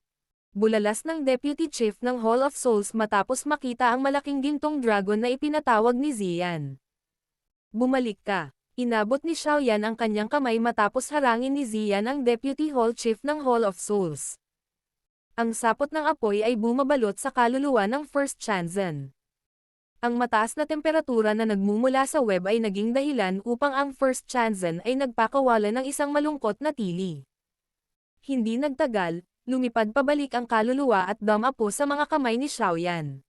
Bulalas ng Deputy Chief ng Hall of Souls matapos makita ang malaking gintong dragon na ipinatawag ni Ziyan. Bumalik ka. Inabot ni Xiaoyan ang kanyang kamay matapos harangin ni Ziyan ang Deputy Hall Chief ng Hall of Souls. Ang sapot ng apoy ay bumabalot sa kaluluwa ng First Chanzen. Ang mataas na temperatura na nagmumula sa web ay naging dahilan upang ang First Chanzen ay nagpakawala ng isang malungkot na tili. Hindi nagtagal, lumipad pabalik ang kaluluwa at dumapo sa mga kamay ni Xiaoyan.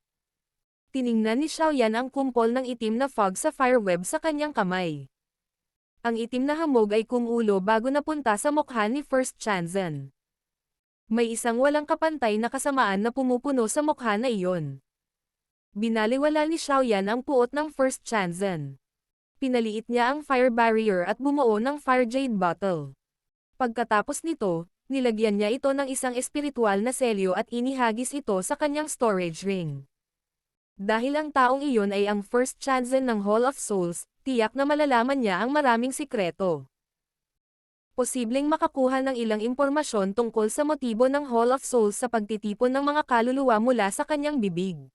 Tiningnan ni Xiaoyan ang kumpol ng itim na fog sa fire web sa kanyang kamay. Ang itim na hamog ay kumulo bago napunta sa mukha ni First Chanzen. May isang walang kapantay na kasamaan na pumupuno sa mukha na iyon. Binaliwala ni Xiaoyan ang puot ng First Chanzen. Pinaliit niya ang fire barrier at bumuo ng fire jade bottle. Pagkatapos nito, nilagyan niya ito ng isang espiritual na selyo at inihagis ito sa kanyang storage ring. Dahil ang taong iyon ay ang First Chanzen ng Hall of Souls, tiyak na malalaman niya ang maraming sikreto. Posibleng makakuha ng ilang impormasyon tungkol sa motibo ng Hall of Souls sa pagtitipon ng mga kaluluwa mula sa kanyang bibig.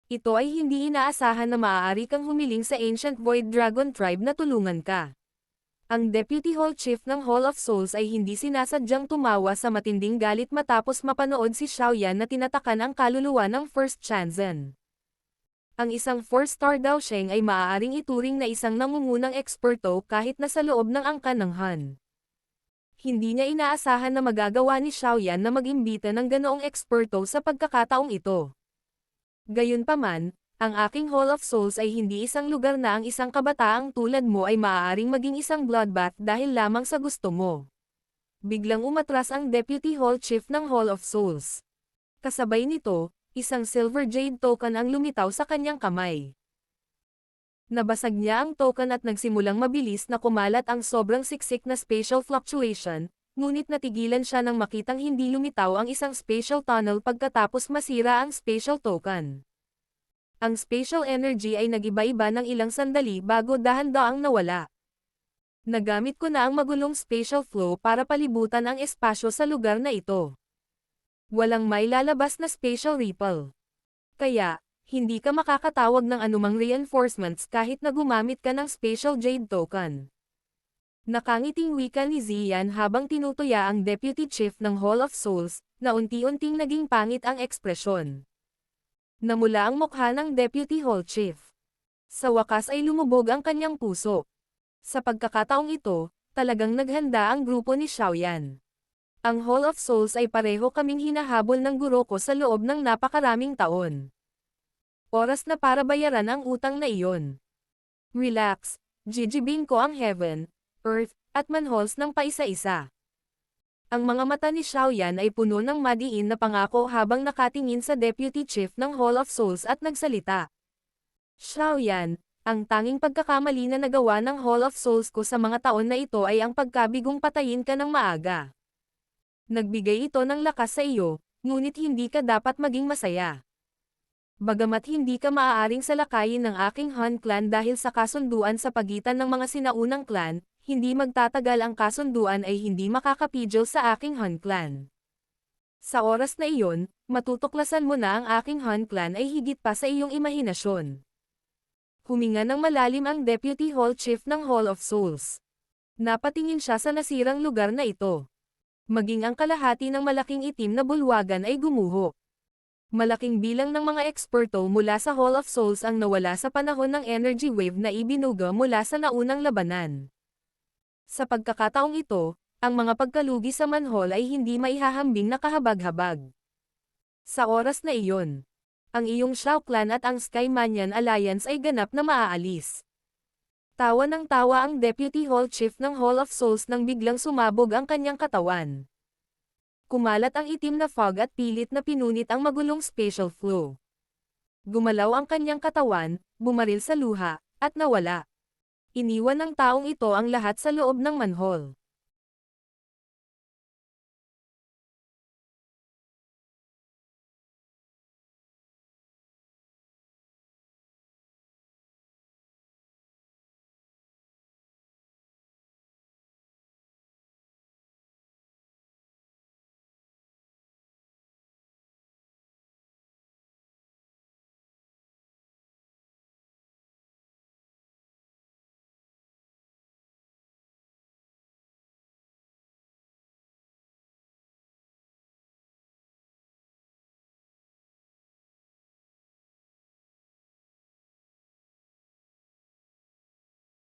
Ito ay hindi inaasahan na maaari kang humiling sa Ancient Void Dragon Tribe na tulungan ka. Ang Deputy Hall Chief ng Hall of Souls ay hindi sinasadyang tumawa sa matinding galit matapos mapanood si Xiaoyan na tinatakan ang kaluluwa ng First Chanzen. Ang isang 4-star Dao Sheng ay maaaring ituring na isang nangungunang eksperto kahit na sa loob ng angkan ng Han. Hindi niya inaasahan na magagawa ni Xiaoyan na mag-imbita ng ganoong eksperto sa pagkakataong ito. Gayunpaman, ang aking Hall of Souls ay hindi isang lugar na ang isang kabataang tulad mo ay maaaring maging isang bloodbath dahil lamang sa gusto mo. Biglang umatras ang Deputy Hall Chief ng Hall of Souls. Kasabay nito, isang silver jade token ang lumitaw sa kanyang kamay. Nabasag niya ang token at nagsimulang mabilis na kumalat ang sobrang siksik na spatial fluctuation, ngunit natigilan siya nang makitang hindi lumitaw ang isang spatial tunnel pagkatapos masira ang spatial token. Ang spatial energy ay nagiba-iba ng ilang sandali bago dahan-daang nawala. Nagamit ko na ang magulong spatial flow para palibutan ang espasyo sa lugar na ito. Walang may lalabas na spatial ripple. Kaya, hindi ka makakatawag ng anumang reinforcements kahit na gumamit ka ng spatial jade token. Nakangiting wika ni Ziyan habang tinutuya ang Deputy Chief ng Hall of Souls, na unti-unting naging pangit ang ekspresyon. Namula ang mukha ng Deputy Hall Chief. Sa wakas ay lumubog ang kanyang puso. Sa pagkakataong ito, talagang naghanda ang grupo ni Xiaoyan. Ang Hall of Souls ay pareho kaming hinahabol ng guro ko sa loob ng napakaraming taon. Oras na para bayaran ang utang na iyon. Relax, jijibin ko ang heaven, earth, at manholes ng paisa-isa. Ang mga mata ni Xiaoyan ay puno ng madiin na pangako habang nakatingin sa Deputy Chief ng Hall of Souls at nagsalita. Xiaoyan, ang tanging pagkakamali na nagawa ng Hall of Souls ko sa mga taon na ito ay ang pagkabigong patayin ka ng maaga. Nagbigay ito ng lakas sa iyo, ngunit hindi ka dapat maging masaya. Bagamat hindi ka maaaring salakayin ng aking Han clan dahil sa kasunduan sa pagitan ng mga sinaunang clan, hindi magtatagal ang kasunduan ay hindi makakapigil sa aking Han clan. Sa oras na iyon, matutuklasan mo na ang aking Han clan ay higit pa sa iyong imahinasyon. Huminga ng malalim ang Deputy Hall Chief ng Hall of Souls. Napatingin siya sa nasirang lugar na ito. Maging ang kalahati ng malaking itim na bulwagan ay gumuho. Malaking bilang ng mga eksperto mula sa Hall of Souls ang nawala sa panahon ng energy wave na ibinuga mula sa naunang labanan. Sa pagkakataong ito, ang mga pagkalugi sa manhole ay hindi maihahambing na kahabag-habag. Sa oras na iyon, ang iyong Shao Clan at ang Sky Manyan Alliance ay ganap na maaalis. Tawa ng tawa ang Deputy Hall Chief ng Hall of Souls nang biglang sumabog ang kanyang katawan. Kumalat ang itim na fog at pilit na pinunit ang magulong spatial flow. Gumalaw ang kanyang katawan, bumaril sa luha, at nawala. Iniwan ng taong ito ang lahat sa loob ng manhole.